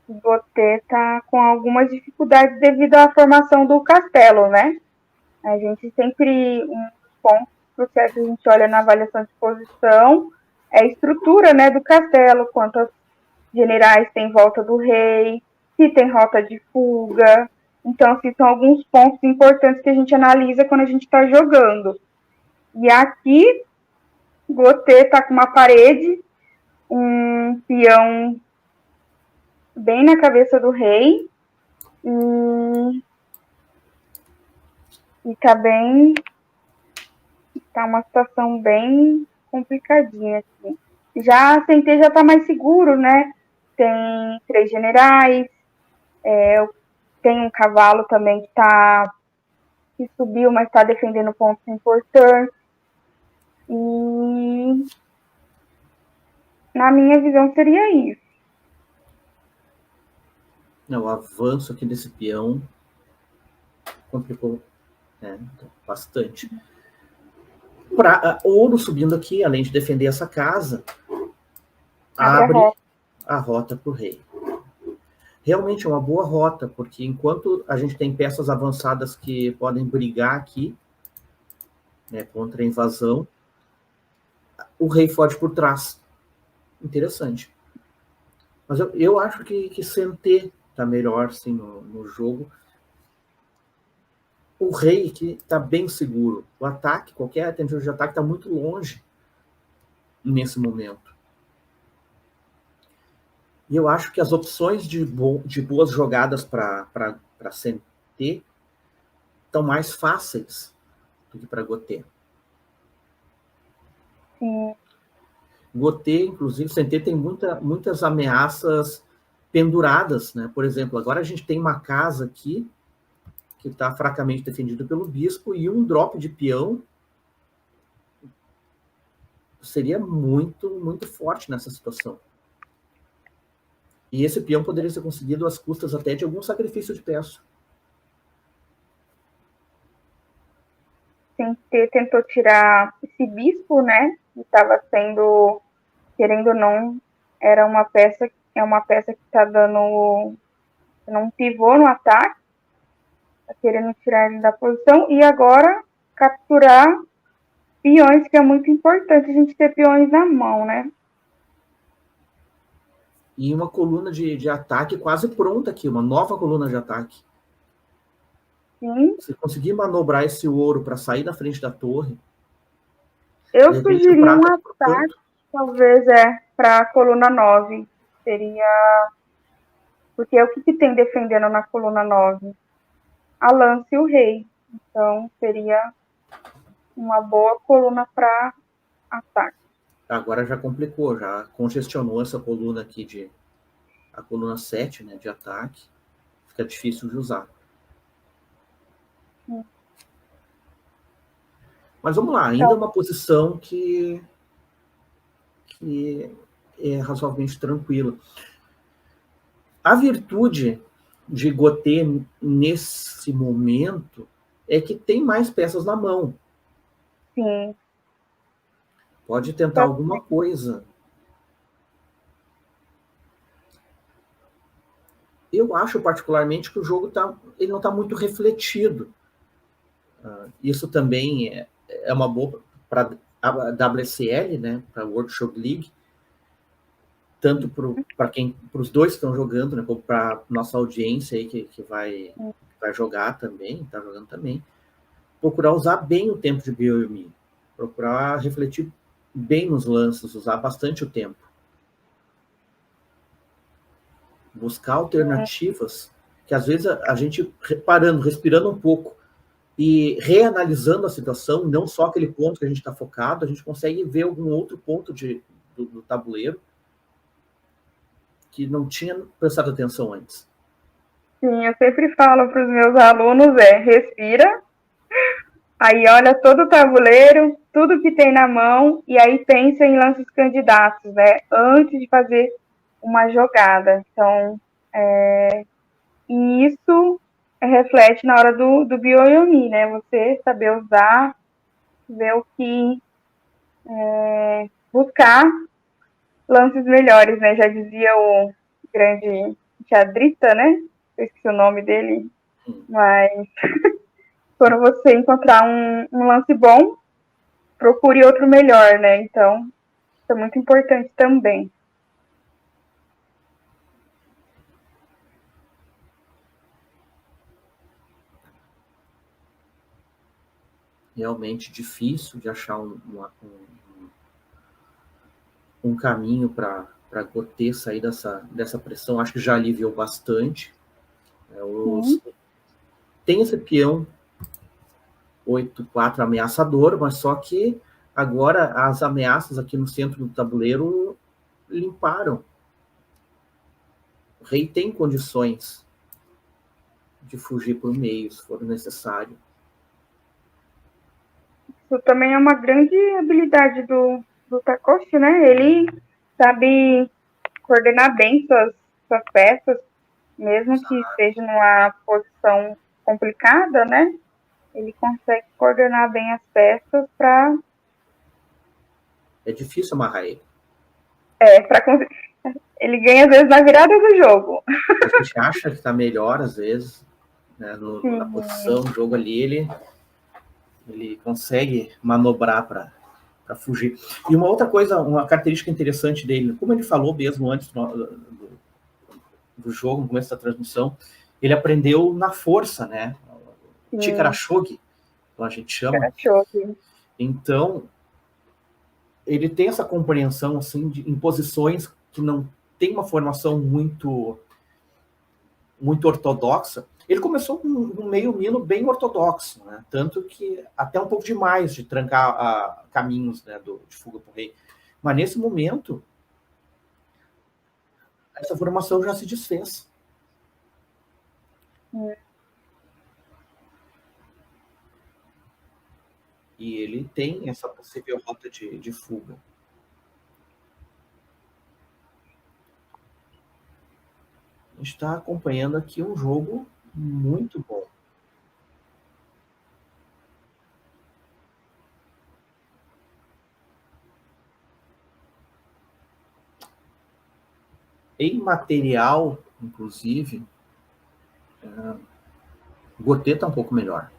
o Gotê está com algumas dificuldades devido à formação do castelo, né? A gente sempre, um dos pontos cruciais que a gente olha na avaliação de posição é a estrutura, né, do castelo, quantos generais tem em volta do rei, se tem rota de fuga. Então, assim, são alguns pontos importantes que a gente analisa quando a gente está jogando. E aqui, Gotê está com uma parede, um peão bem na cabeça do rei, e tá uma situação bem complicadinha aqui. Já a Centê já tá mais seguro, né? Tem 3 generais, tem um cavalo também que subiu, mas está defendendo pontos importantes. E na minha visão seria isso. O avanço aqui desse peão complicou bastante. Ouro subindo aqui, além de defender essa casa, abre a rota para o rei. Realmente é uma boa rota, porque enquanto a gente tem peças avançadas que podem brigar aqui, né, contra a invasão, o rei foge por trás. Interessante. Mas eu acho que Centê está melhor sim, no jogo. O rei que está bem seguro. O ataque, qualquer tentativa de ataque está muito longe nesse momento. E eu acho que as opções de boas jogadas para Centê estão mais fáceis do que para Gotê. Sim. Gotê, inclusive, Centê tem muitas ameaças penduradas, né? Por exemplo, agora a gente tem uma casa aqui que está fracamente defendida pelo bispo e um drop de peão seria muito, muito forte nessa situação. E esse peão poderia ser conseguido às custas até de algum sacrifício de peça. Centê tentou tirar esse bispo, né? Que estava sendo, querendo ou não, é uma peça que está dando um pivô no ataque, tá querendo tirar ele da posição, e agora capturar peões, que é muito importante a gente ter peões na mão, né? E uma coluna de ataque quase pronta aqui, uma nova coluna de ataque. Sim. Se conseguir manobrar esse ouro para sair da frente da torre... Eu sugeriria um ataque, talvez, para a coluna 9. Seria... Porque o que tem defendendo na coluna 9? A lança e o rei. Então, seria uma boa coluna para ataque. Agora já complicou, já congestionou essa coluna aqui, a coluna 7, né, de ataque. Fica difícil de usar. Mas vamos lá, ainda é uma posição que é razoavelmente tranquila. A virtude de Gotê nesse momento é que tem mais peças na mão. Sim. Pode tentar alguma coisa. Eu acho particularmente que o jogo ele não está muito refletido. Isso também é uma boa para a WSL, né, para a World Shop League, tanto para os dois que estão jogando, né, como para nossa audiência aí que vai jogar também, está jogando também, procurar usar bem o tempo de BioME, procurar refletir bem nos lances, usar bastante o tempo, buscar alternativas que às vezes a gente respirando um pouco e reanalisando a situação, não só aquele ponto que a gente está focado, a gente consegue ver algum outro ponto do tabuleiro que não tinha prestado atenção antes. Sim, eu sempre falo para os meus alunos, respira, Aí olha todo o tabuleiro, tudo que tem na mão, e aí pensa em lances candidatos, né? Antes de fazer uma jogada. Então, e isso reflete na hora do Byo-Yomi, né? Você saber usar, ver o que buscar lances melhores, né? Já dizia o grande Chadrita, né? Eu esqueci o nome dele, mas quando você encontrar um lance bom, procure outro melhor, né? Então, isso é muito importante também. Realmente difícil de achar um caminho para Gotê sair dessa pressão. Acho que já aliviou bastante. Tem esse peão 8-4 ameaçador, mas só que agora as ameaças aqui no centro do tabuleiro limparam. O rei tem condições de fugir por meio, se for necessário. Isso também é uma grande habilidade do Takoshi, né? Ele sabe coordenar bem suas peças, mesmo que esteja numa posição complicada, né? Ele consegue coordenar bem as peças para... É difícil amarrar ele. Ele ganha, às vezes, na virada do jogo. A gente acha que está melhor, às vezes, né? Na posição do jogo ali, ele consegue manobrar para fugir. E uma outra coisa, uma característica interessante dele, como ele falou mesmo antes do jogo, no começo da transmissão, ele aprendeu na força, né? Chikara-shogi, como a gente chama. Então, ele tem essa compreensão assim, em posições que não tem uma formação muito ortodoxa. Ele começou com um meio mino bem ortodoxo, né? Tanto que até um pouco demais de trancar caminhos, né, de fuga para o rei. Mas nesse momento, essa formação já se desfez. E ele tem essa possível rota de fuga. A gente está acompanhando aqui um jogo muito bom. Em material, inclusive, o Gotê está um pouco melhor.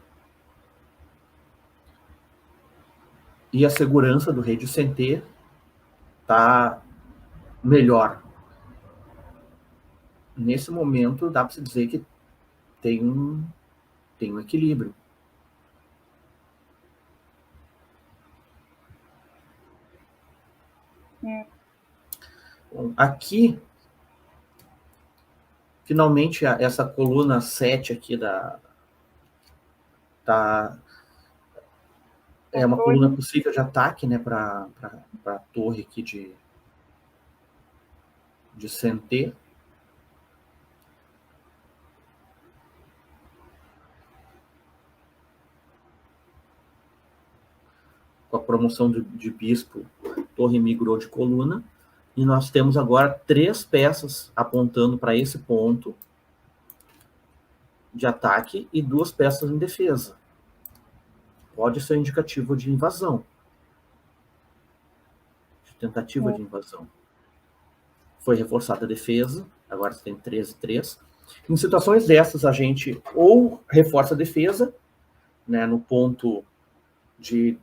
E a segurança do rei de Sentê está melhor. Nesse momento, dá para se dizer que tem um equilíbrio. Bom, aqui, finalmente, essa coluna 7 aqui é uma coluna possível de ataque, né, para a torre aqui de Sentê. Com a promoção de bispo, a torre migrou de coluna. E nós temos agora 3 peças apontando para esse ponto de ataque e 2 peças em defesa. Pode ser indicativo de invasão. De tentativa de invasão. Foi reforçada a defesa, agora você tem 13-3. Em situações dessas, a gente ou reforça a defesa, né, no ponto de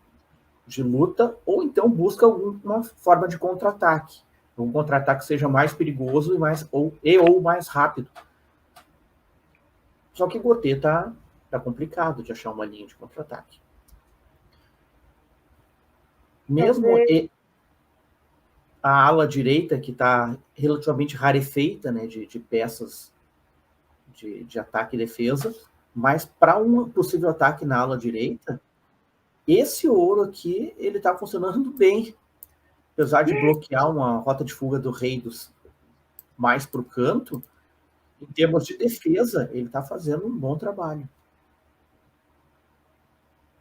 luta, ou então busca alguma forma de contra-ataque. Um contra-ataque seja mais perigoso ou mais rápido. Só que o Gotê tá complicado de achar uma linha de contra-ataque. Mesmo a ala direita, que está relativamente rarefeita, né, de peças de ataque e defesa, mas para um possível ataque na ala direita, esse ouro aqui, ele está funcionando bem. Apesar de bloquear uma rota de fuga do rei mais para o canto, em termos de defesa, ele está fazendo um bom trabalho.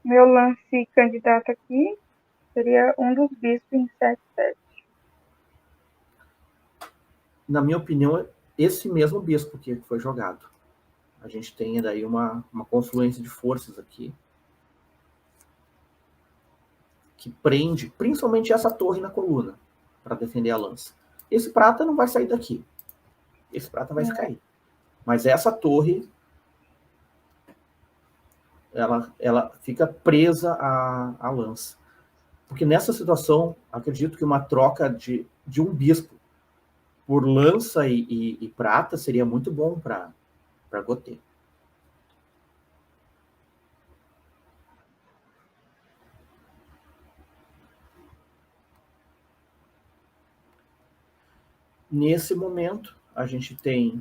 Meu lance candidato aqui seria um dos bispos em 7/7. Na minha opinião, esse mesmo bispo que foi jogado. A gente tem daí uma confluência de forças aqui que prende principalmente essa torre na coluna para defender a lança. Esse prata não vai sair daqui. Esse prata vai ficar aí. Mas essa torre ela fica presa à lança. Porque nessa situação, acredito que uma troca de um bispo por lança e prata seria muito bom para Gautier. Nesse momento, a gente tem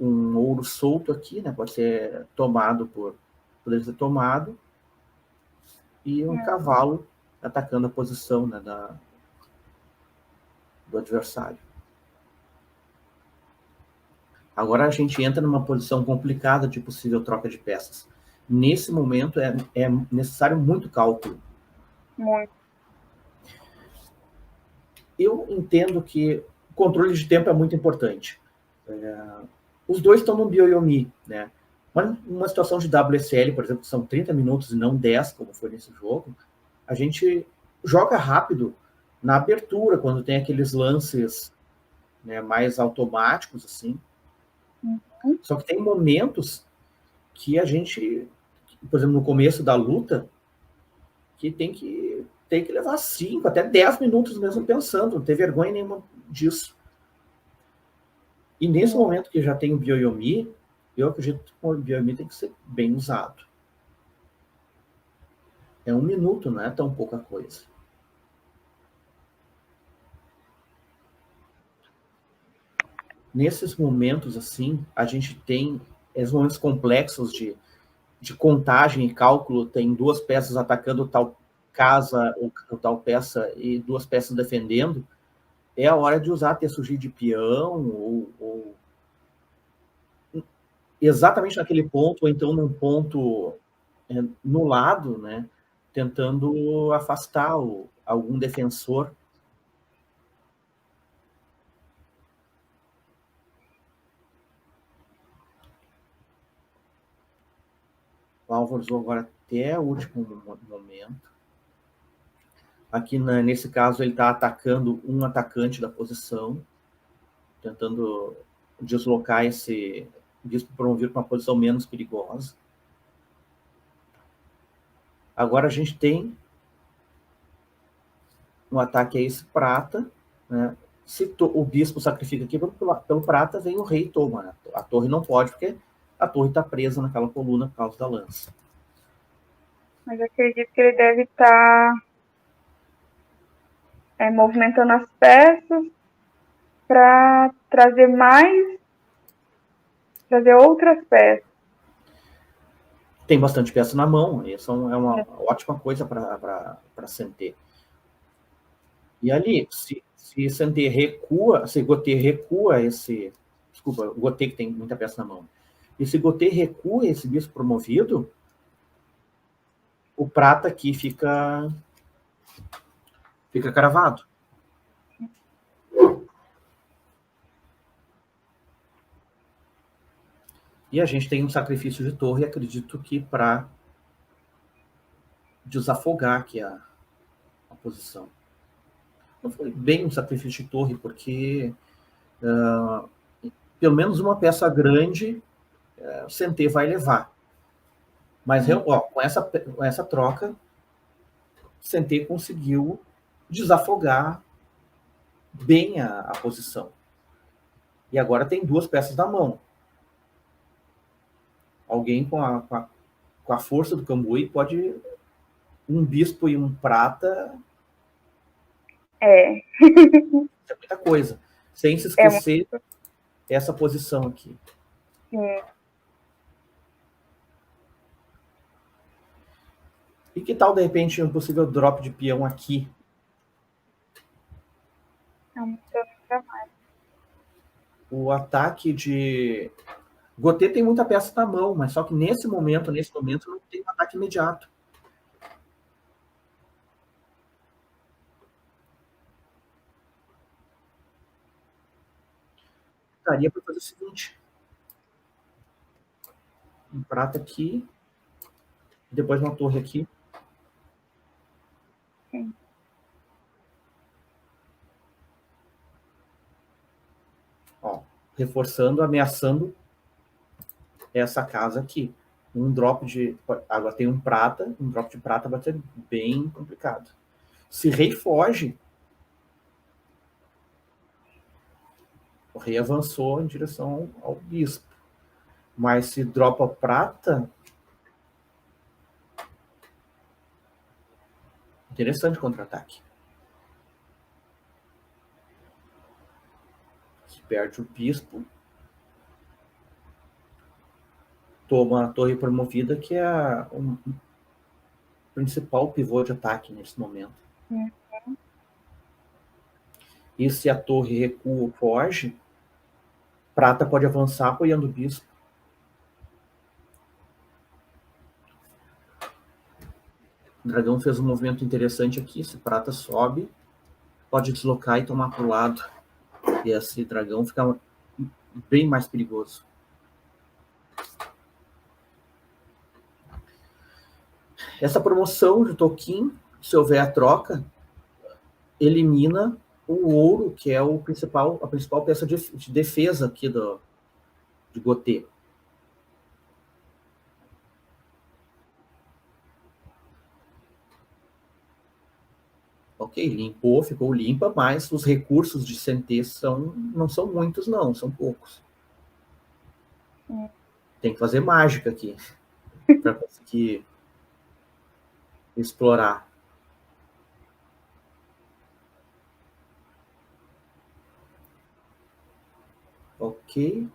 um ouro solto aqui, né? Pode ser tomado poderia ser tomado, e um cavalo atacando a posição, né, do adversário. Agora a gente entra numa posição complicada de possível troca de peças. Nesse momento é necessário muito cálculo. Muito. Eu entendo que o controle de tempo é muito importante. Os dois estão no Byo-Yomi, né? Uma situação de WSL, por exemplo, que são 30 minutos e não 10, como foi nesse jogo, a gente joga rápido na abertura, quando tem aqueles lances, né, mais automáticos, assim. Uhum. Só que tem momentos que a gente, por exemplo, no começo da luta, que tem que levar 5, até 10 minutos mesmo pensando, não ter vergonha nenhuma disso. E nesse momento que já tem o Byo-Yomi, eu acredito que o Byo-Yomi tem que ser bem usado. É 1 minuto, não é tão pouca coisa. Nesses momentos, assim, a gente tem esses momentos complexos de contagem e cálculo, tem 2 peças atacando tal casa ou tal peça e 2 peças defendendo, é a hora de usar Tetsuji de peão ou exatamente naquele ponto, ou então num ponto no lado, né, tentando afastar algum defensor. O Álvaro usou agora até o último momento. Aqui, nesse caso, ele está atacando um atacante da posição, tentando deslocar esse bispo promovido para uma posição menos perigosa. Agora a gente tem um ataque a esse prata, né? Se o bispo sacrifica aqui pelo prata, vem o rei e toma, né? A torre não pode, porque a torre está presa naquela coluna por causa da lança. Mas acredito que ele deve estar movimentando as peças para trazer outras peças. Tem bastante peça na mão, isso é uma ótima coisa para Sente. E ali, se Sente recua, se Gautier recua esse... Desculpa, o Gautier que tem muita peça na mão. E se Gautier recua esse bispo promovido, o prata aqui fica cravado. E a gente tem um sacrifício de torre, acredito que para desafogar aqui a posição. Não foi bem um sacrifício de torre, porque pelo menos uma peça grande o Sente vai levar. Mas com essa troca, Sente conseguiu desafogar bem a posição. E agora tem 2 peças na mão. Alguém com a força do Kamui pode... Um bispo e um prata... Isso é muita coisa. Sem se esquecer essa posição aqui. Sim. E que tal, de repente, um possível drop de peão aqui? Não funciona mais. O ataque Gotê tem muita peça na mão, mas só que nesse momento não tem um ataque imediato. Daria para fazer o seguinte: um prata aqui, depois uma torre aqui. Sim. Ó, reforçando, ameaçando essa casa aqui. Um drop de... Agora tem um drop de prata vai ser bem complicado. Se rei foge, o rei avançou em direção ao bispo. Mas se dropa prata... Interessante contra-ataque. Se perde o bispo, toma a torre promovida, que é o principal pivô de ataque nesse momento. E se a torre recua ou foge, prata pode avançar apoiando o bispo. O dragão fez um movimento interessante aqui. Se prata sobe, pode deslocar e tomar para o lado. E esse dragão fica bem mais perigoso. Essa promoção de token, se houver a troca, elimina o ouro, que é a principal peça de defesa aqui de Gotê. Ok, limpou, ficou limpa, mas os recursos de Sentê não são muitos, não, são poucos. Tem que fazer mágica aqui para conseguir explorar. Ok,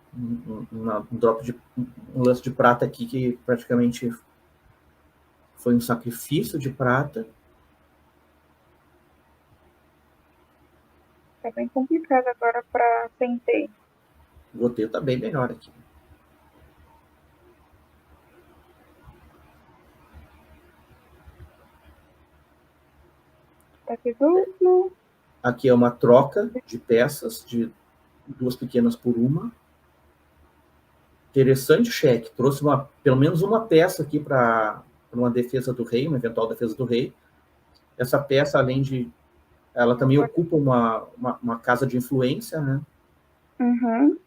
um lance de prata aqui que praticamente foi um sacrifício de prata. Tá bem complicado agora para Sentê. O Gotê tá bem melhor aqui. Ataque duplo. Aqui é uma troca de peças, de 2 pequenas por uma. Interessante o cheque. Trouxe pelo menos uma peça aqui para uma defesa do rei, uma eventual defesa do rei. Essa peça, além de... Ela também ocupa uma casa de influência, né? Uhum.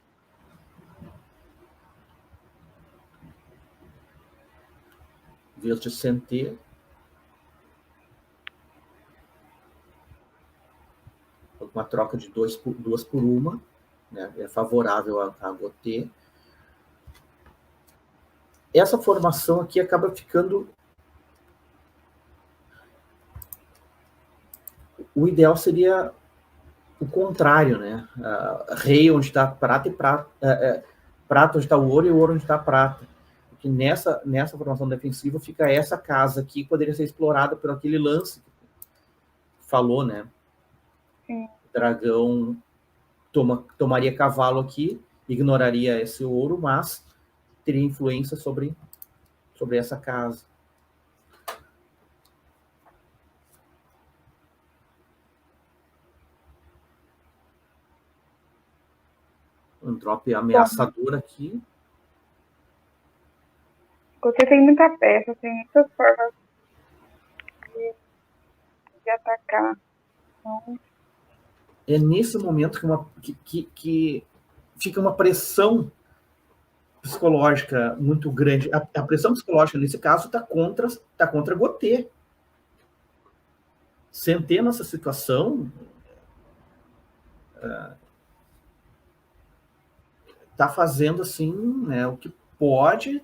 Vez de Sentê. Uma troca de 2 por uma. Né? É favorável a Gotê. Essa formação aqui acaba ficando... O ideal seria o contrário, né? Rei onde está prata e prata. Prata onde está o ouro e o ouro onde está a prata. Porque nessa formação defensiva fica essa casa aqui que poderia ser explorada por aquele lance que falou, né? Sim. O dragão tomaria cavalo aqui, ignoraria esse ouro, mas teria influência sobre essa casa. Um drop ameaçador aqui. Você tem muita peça, tem muitas formas de atacar. Então, É nesse momento que fica uma pressão psicológica muito grande. A pressão psicológica, nesse caso, está contra Gotê. Sentê nessa situação está fazendo assim, né, o que pode.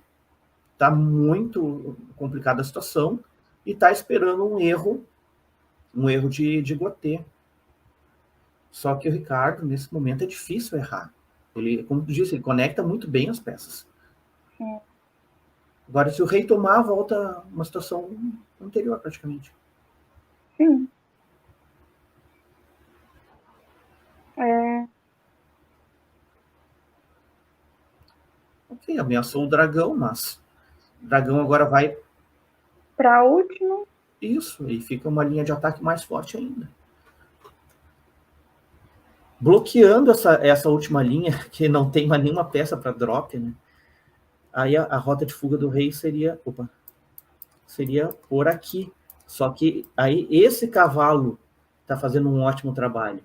Está muito complicada a situação e está esperando um erro de Gotê. Só que o Ricardo, nesse momento, é difícil errar. Ele, como tu disse, ele conecta muito bem as peças. sim. Agora, se o rei tomar, volta uma situação anterior, praticamente. Sim. Ok, ameaçou o dragão, mas o dragão agora vai... Para último. Isso, e fica uma linha de ataque mais forte ainda. Bloqueando essa última linha, que não tem mais nenhuma peça para drop, né? Aí a rota de fuga do rei seria por aqui. Só que aí esse cavalo está fazendo um ótimo trabalho.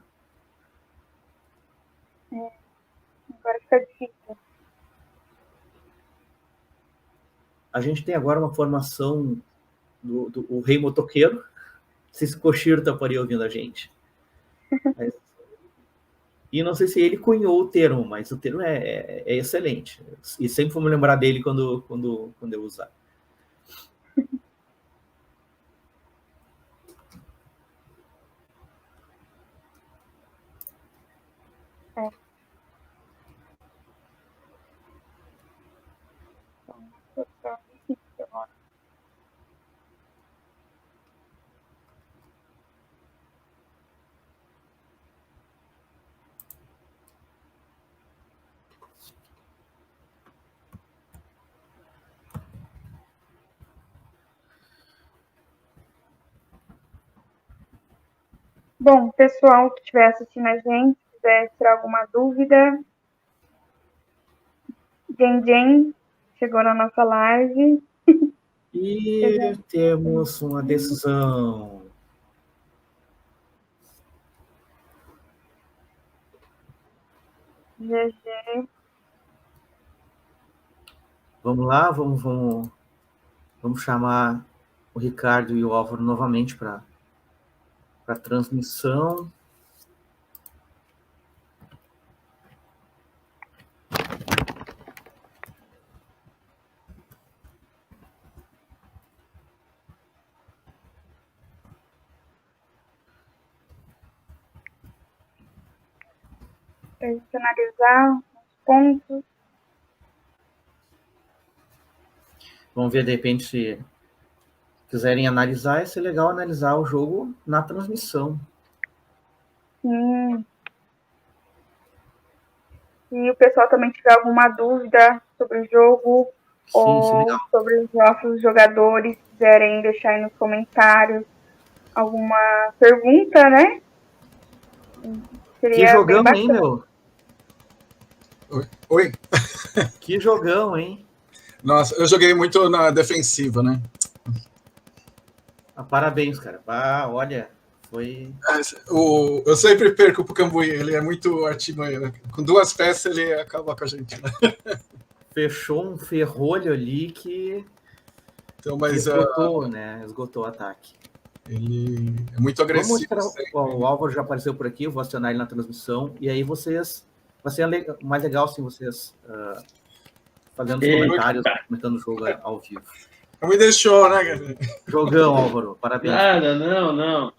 Agora fica difícil. A gente tem agora uma formação do rei motoqueiro. Não sei se o Koshiro estaria ouvindo a gente. E não sei se ele cunhou o termo, mas o termo é excelente. E sempre vou me lembrar dele quando eu usar. Bom, pessoal que estiver assistindo a gente, se quiser tirar alguma dúvida, Jen chegou na nossa live. E temos uma decisão. GG. Vamos lá, vamos chamar o Ricardo e o Álvaro novamente para a transmissão. Para a gente analisar os pontos. Vamos ver, de repente, se quiserem analisar, ia ser legal analisar o jogo na transmissão. Sim. Se o pessoal também tiver alguma dúvida sobre o jogo ou legal. sobre os nossos jogadores, quiserem deixar aí nos comentários alguma pergunta, né? Seria Que jogão, bem hein, meu? Oi? Que jogão, hein? Nossa, eu joguei muito na defensiva, né? Parabéns, cara. Olha, foi... Eu sempre perco pro Cambuí, ele é muito artimanha, né? Com 2 peças ele acaba com a gente, né? Fechou um ferrolho ali que Então, mas esgotou, né? Esgotou o ataque. Ele é muito agressivo. O Álvaro já apareceu por aqui, eu vou acionar ele na transmissão, e aí vocês... Vai ser mais legal, assim, vocês fazendo os comentários, comentando o jogo ao vivo. Não me deixou, né, galera? Jogão, Álvaro. Parabéns. Nada, não.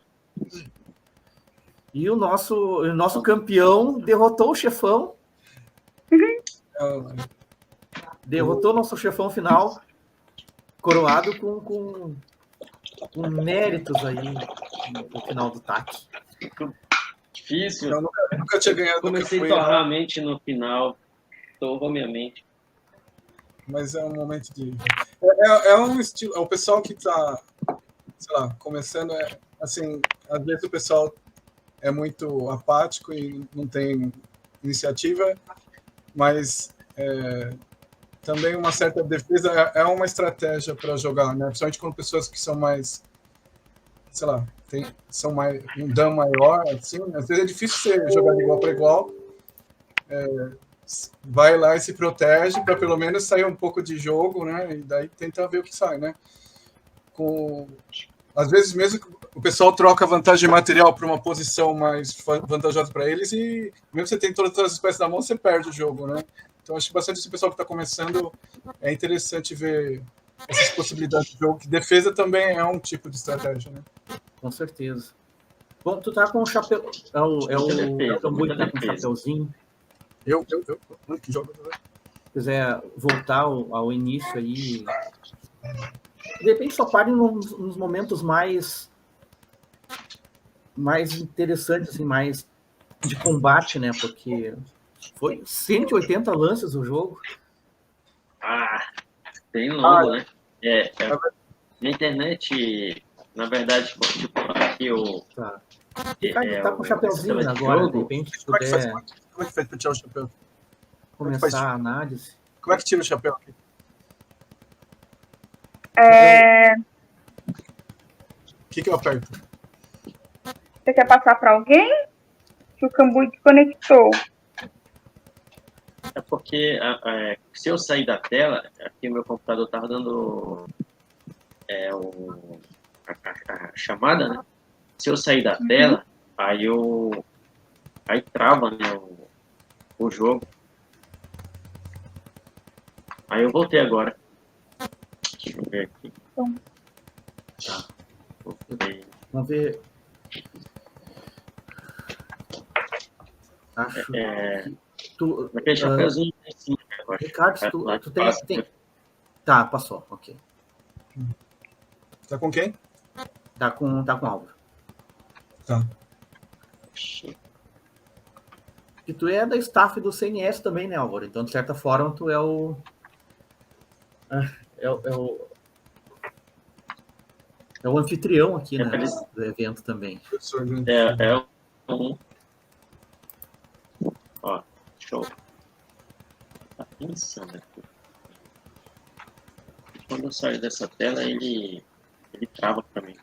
E o nosso campeão derrotou o chefão. Derrotou o nosso chefão final, coroado com méritos aí no final do TAC. Difícil. Eu nunca tinha ganhado. Comecei a torrar a mente no final. Torrou minha mente. Mas é um momento de... É um estilo... O pessoal que está, sei lá, começando, assim, às vezes o pessoal é muito apático e não tem iniciativa, mas também uma certa defesa é uma estratégia para jogar, né? Principalmente com pessoas que são mais, sei lá, são mais um dano maior, assim, às vezes é difícil você jogar de igual para igual. Vai lá e se protege para pelo menos sair um pouco de jogo, né? E daí tentar ver o que sai, né? Às vezes mesmo o pessoal troca vantagem material para uma posição mais vantajosa para eles e mesmo você tem todas as espécies na mão, você perde o jogo, né? Então acho que bastante esse pessoal que está começando é interessante ver essas possibilidades de jogo, que defesa também é um tipo de estratégia, né? Com certeza. Bom, tu tá com o chapéu... É o Cambuí que tá com o chapéuzinho. Eu que jogo. Se quiser voltar ao início aí, de repente só pare nos momentos mais interessantes, assim, mais de combate, né? Porque foi 180 lances o jogo. Bem longo, né? Na internet, na verdade, tipo, aqui o... Tá. Ricardo, tá com o chapeuzinho esse agora, jogo. de repente, se Como é que faz? puder Como é que faz para tirar o chapéu? começar a análise. Como é que tira o chapéu aqui? O que eu aperto? Você quer passar para alguém? Que o Cambuí desconectou. É porque se eu sair da tela, aqui o meu computador estava dando a chamada, né? Se eu sair da tela, aí trava, né, o jogo. Aí eu voltei agora. Deixa eu ver aqui. Tá. Voltei. Vamos ver. Acho que tu... Aquele chapeuzinho em cima, eu acho. Ricardo, tu tem... Tá, passou, ok. Tá com quem? Tá com o Álvaro. Tá. E tu é da staff do CNS também, né, Álvaro? Então, de certa forma, tu é o... É o anfitrião aqui, né, do evento também. Ó, show. Tá pensando aqui. Quando eu saio dessa tela, ele trava pra mim.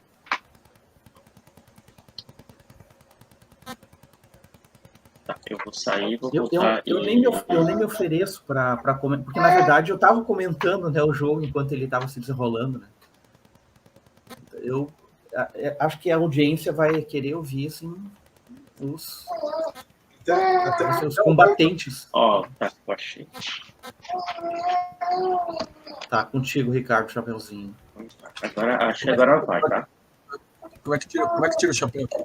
Tá, eu vou sair, vou voltar. Eu nem me ofereço para comentar, porque na verdade eu tava comentando, né, o jogo enquanto ele tava se desenrolando, né? Eu acho que a audiência vai querer ouvir, assim, os combatentes. Ó, tá, eu achei. Tá, contigo, Ricardo Chapeuzinho. Agora, acho que agora vai, tá? Como é que tira o chapéu aqui?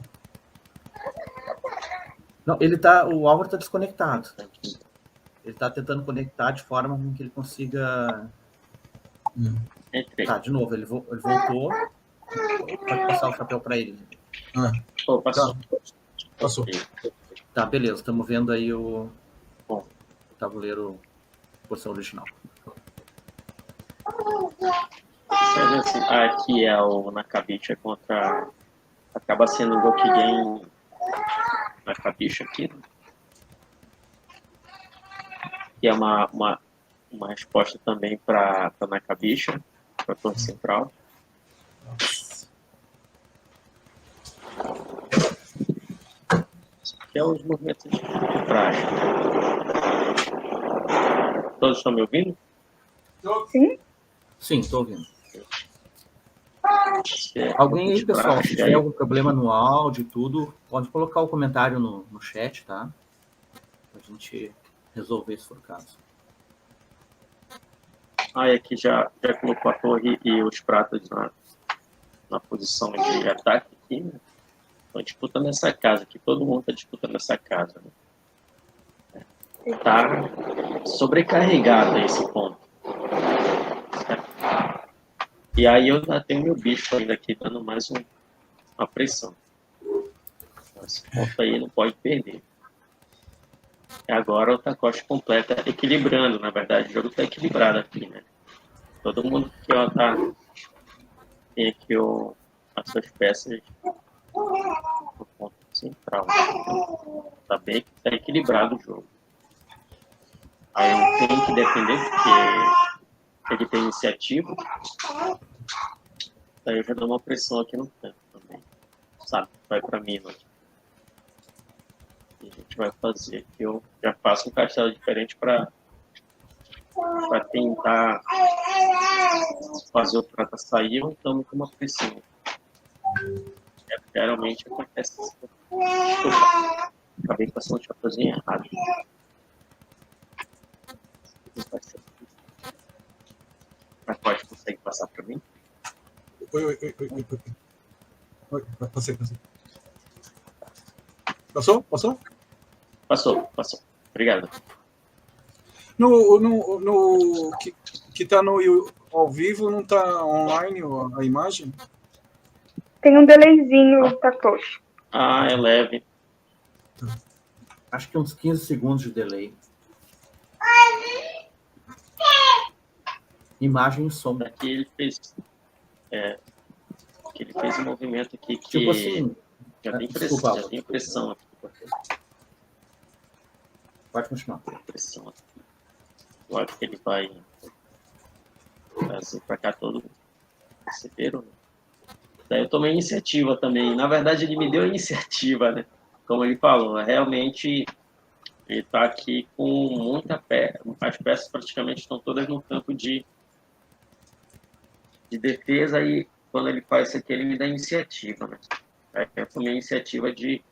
Não, o Álvaro tá desconectado. Ele tá tentando conectar de forma que ele consiga... Tá, de novo, ele voltou. Pode passar o chapéu para ele. Passou. Passou. Tá, beleza. Estamos vendo aí o tabuleiro posição original. Aqui é o Nakabicha contra... Acaba sendo o Gokigen Nakabicha aqui. Né? Que é uma resposta também para Nakabicha, para torre central. Que é os movimentos de prática. Todos estão me ouvindo? Sim? Sim, estou ouvindo. Alguém aí, pessoal, se tiver algum problema no áudio e tudo, pode colocar o comentário no chat, tá? Pra gente resolver se for o caso. E aqui já colocou a torre e os pratos na posição de ataque aqui, né? Estão disputando essa casa aqui, todo mundo está disputando essa casa. Né? Tá sobrecarregado esse ponto. E aí eu ainda tenho meu bicho ainda aqui dando mais uma pressão. Esse ponto aí não pode perder. E agora o Takoshi completa, equilibrando, na verdade, o jogo está equilibrado aqui, né? Todo mundo aqui, ó, tem aqui as suas peças no ponto central. Tá bem, tá equilibrado o jogo. Aí eu tenho que defender porque ele tem iniciativa. Daí eu já dou uma pressão aqui no canto também. Sabe? Vai pra mim, né? E a gente vai fazer aqui. Eu já faço um castelo diferente para tentar fazer o prata sair ou então com uma pressão. Geralmente acontece isso. Desculpa. Acabei passando o chapeuzinho errado. Mas pode consegue passar para mim? Oi, passei. Passou? Passou. Obrigado. No que tá ao vivo, não tá online a imagem? Tem um delayzinho, Takoshi. É leve. Acho que uns 15 segundos de delay. Imagem e som. Aqui ele fez, que ele fez um movimento aqui que Tipo assim, já tem desculpa, pressão, já tem pressão aqui. pode continuar. Pressão aqui. Agora que ele vai trazer para cá todo mundo. Perceberam? Né? Daí eu tomei iniciativa também. Na verdade, ele me deu a iniciativa, né? Como ele falou, realmente ele está aqui com muita peça. As peças praticamente estão todas no campo de defesa e quando ele faz isso aqui, ele me dá iniciativa, né? Aí eu tomei a iniciativa de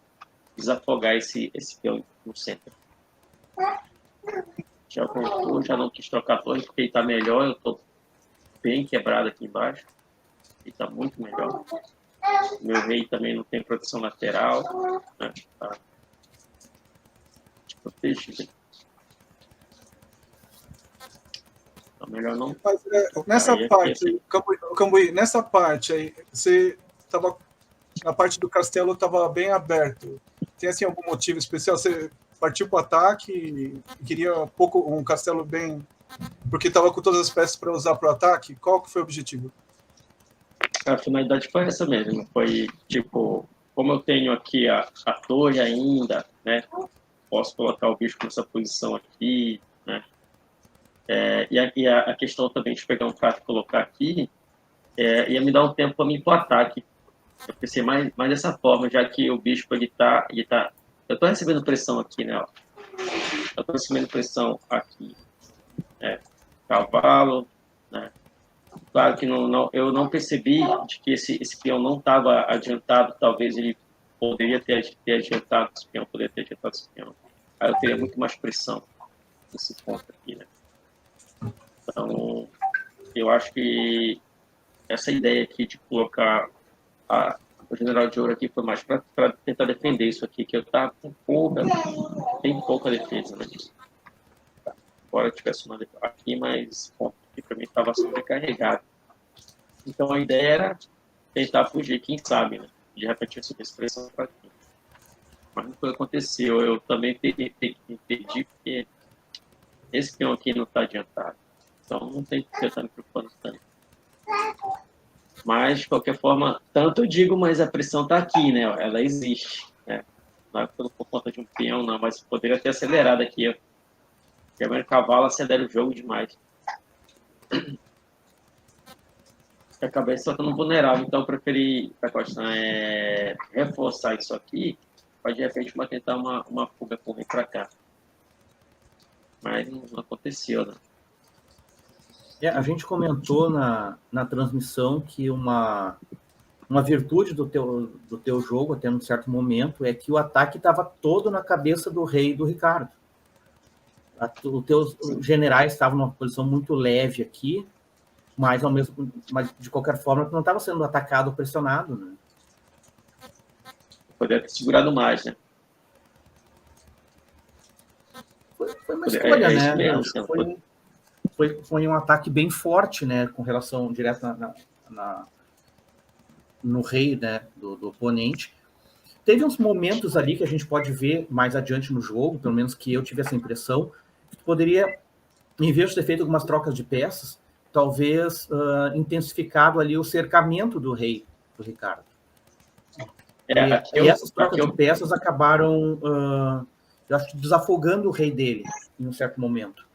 desafogar esse peão no centro. Já voltou, já não quis trocar a torre porque ele está melhor. Eu estou bem quebrado aqui embaixo. Ele está muito melhor. Meu rei também não tem proteção lateral. Né? Tá protegido. Então, melhor não. Mas, nessa parte, Cambuí, nessa parte aí, você estava. A parte do castelo estava bem aberto. Tem assim algum motivo especial? Você partiu para o ataque e queria um castelo bem. Porque estava com todas as peças para usar para o ataque? Qual que foi o objetivo? A finalidade foi essa mesmo. Foi tipo, como eu tenho aqui a torre ainda, né? Posso colocar o bicho nessa posição aqui, né? E a questão também de pegar um prato e colocar aqui ia me dar um tempo para mim ir para o ataque. Eu pensei mais dessa forma, já que o bispo ele tá. Eu estou recebendo pressão aqui, né? Ó. Eu estou recebendo pressão aqui. Cavalo, né? Claro que eu não percebi de que esse peão não estava adiantado. Talvez ele poderia ter adiantado esse peão, Aí eu teria muito mais pressão nesse ponto aqui, né? Então, eu acho que essa ideia aqui de colocar o general de ouro aqui foi mais para tentar defender isso aqui, que eu estava com tem pouca defesa, né? Embora eu tivesse uma aqui, mas bom, aqui para mim estava sobrecarregado. Então a ideia era tentar fugir, quem sabe, né? De repente eu subi pressão para aqui. Mas não foi o que aconteceu. Eu também perdi porque esse peão aqui não está adiantado. Então não tem que estar me preocupando tanto. Mas, de qualquer forma, tanto eu digo, mas a pressão está aqui, né? Ela existe. Né? Não é por conta de um peão, não, mas poderia ter acelerado aqui. Porque o cavalo acelera o jogo demais. Acabei só estando vulnerável, então eu preferi reforçar isso aqui para de repente tentar uma fuga correr para cá. Mas não aconteceu, né? A gente comentou na transmissão que uma virtude do teu jogo, até um certo momento, é que o ataque estava todo na cabeça do rei e do Ricardo. Os teus generais estavam numa posição muito leve aqui, mas de qualquer forma tu não estava sendo atacado ou pressionado, né? Poderia ter segurado mais, né? Foi uma escolha, né? Mesmo, foi um ataque bem forte, né? Com relação direta no rei, né? Do oponente. Teve uns momentos ali que a gente pode ver mais adiante no jogo, pelo menos que eu tive essa impressão, que poderia, em vez de ter feito algumas trocas de peças, talvez intensificado ali o cercamento do rei, do Ricardo. E essas trocas de peças acabaram, eu acho, desafogando o rei dele em um certo momento,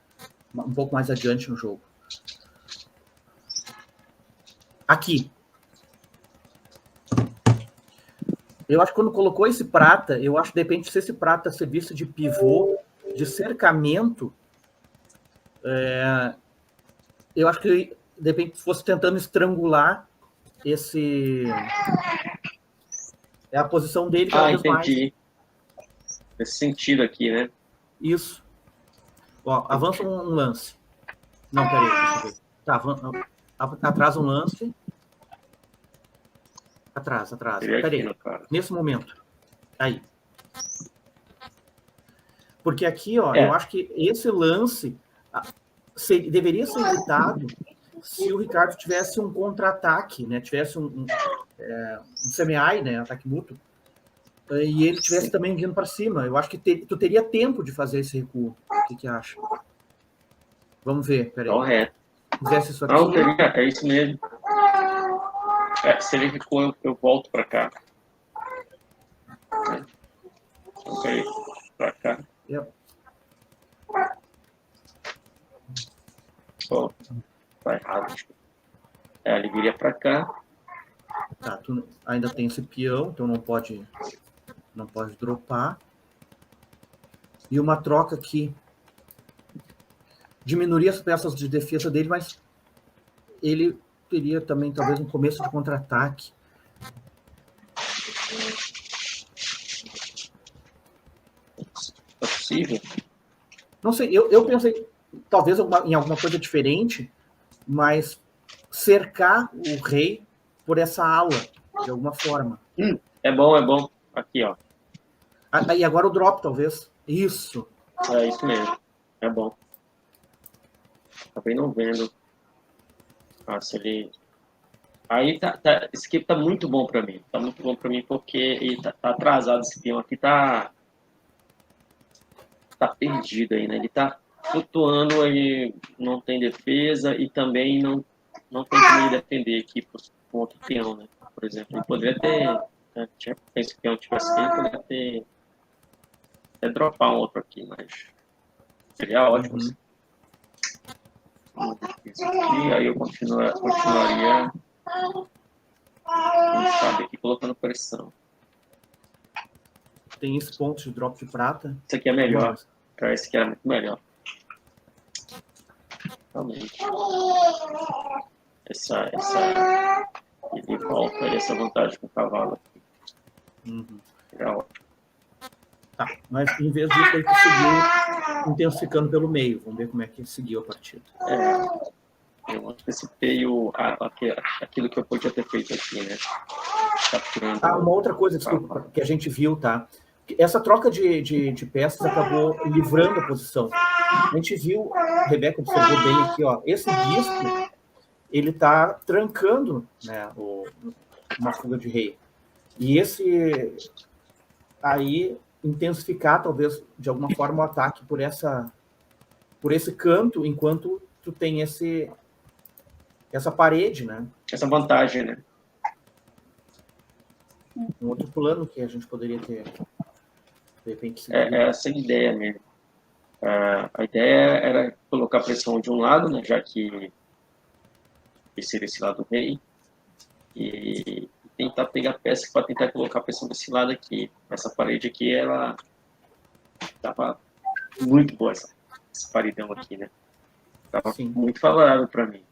um pouco mais adiante no jogo. Aqui. Eu acho que quando colocou esse prata, eu acho que de repente se esse prata servisse de pivô, de cercamento, eu acho que de repente fosse tentando estrangular a posição dele cada vez mais. Entendi. Nesse sentido aqui, né? Isso. Ó, avança um lance. Não, peraí, deixa eu ver. Tá, atrasa um lance. Atrasa. Peraí. Nesse momento. Aí. Porque aqui, ó, eu acho que esse lance deveria ser evitado se o Ricardo tivesse um contra-ataque, né? Tivesse um semi-ai, né? Ataque mútuo. E ele tivesse também vindo para cima. Eu acho que tu teria tempo de fazer esse recuo. O que acha? Vamos ver, peraí. Correto. fizesse isso aqui... Não, é isso mesmo. Se ele recuar, eu volto para cá. Ok, para cá. Yep. Oh, tá errado. Ele viria para cá. Tá, tu ainda tem esse peão, então não pode dropar. E uma troca que diminuiria as peças de defesa dele, mas ele teria também talvez um começo de contra-ataque. É possível? Não sei, eu pensei talvez em alguma coisa diferente, mas cercar o rei por essa ala, de alguma forma. É bom. Aqui, ó. E agora o drop, talvez. Isso. É isso mesmo. É bom. Acabei não vendo. Se ele... Aí esse aqui tá muito bom para mim. Tá muito bom para mim porque ele tá atrasado. Esse peão aqui tá perdido aí, né? Ele tá flutuando, aí não tem defesa e também não tem como defender aqui com outro peão, né? Por exemplo, ele poderia ter... Se esse peão tivesse aqui, ele poderia ter... até dropar um outro aqui, mas seria ótimo. Isso aqui, aí eu continuaria, quem sabe, aqui colocando pressão. Tem esse ponto de drop de prata. Isso aqui é melhor. Esse aqui é muito melhor. Realmente. Ele volta essa vantagem com o cavalo aqui. É ótimo. Tá, mas em vez disso, ele seguiu intensificando pelo meio. Vamos ver como é que seguiu a partida. Eu antecipei aquilo que eu podia ter feito aqui, né? Capturando... Uma outra coisa, desculpa, que a gente viu, tá? Essa troca de peças acabou livrando a posição. A gente viu, a Rebeca observou bem aqui, ó, esse bispo, ele tá trancando, né, uma fuga de rei. E esse aí intensificar, talvez, de alguma forma, o ataque por esse canto, enquanto tu tem essa parede, né? Essa vantagem, né? Um outro plano que a gente poderia ter, de repente, essa é a ideia mesmo. A ideia era colocar pressão de um lado, né, já que seria esse lado do rei, e tentar pegar peça para tentar colocar pressão desse lado aqui. Essa parede aqui, ela estava muito boa, esse paredão aqui, né? Estava muito favorável para mim.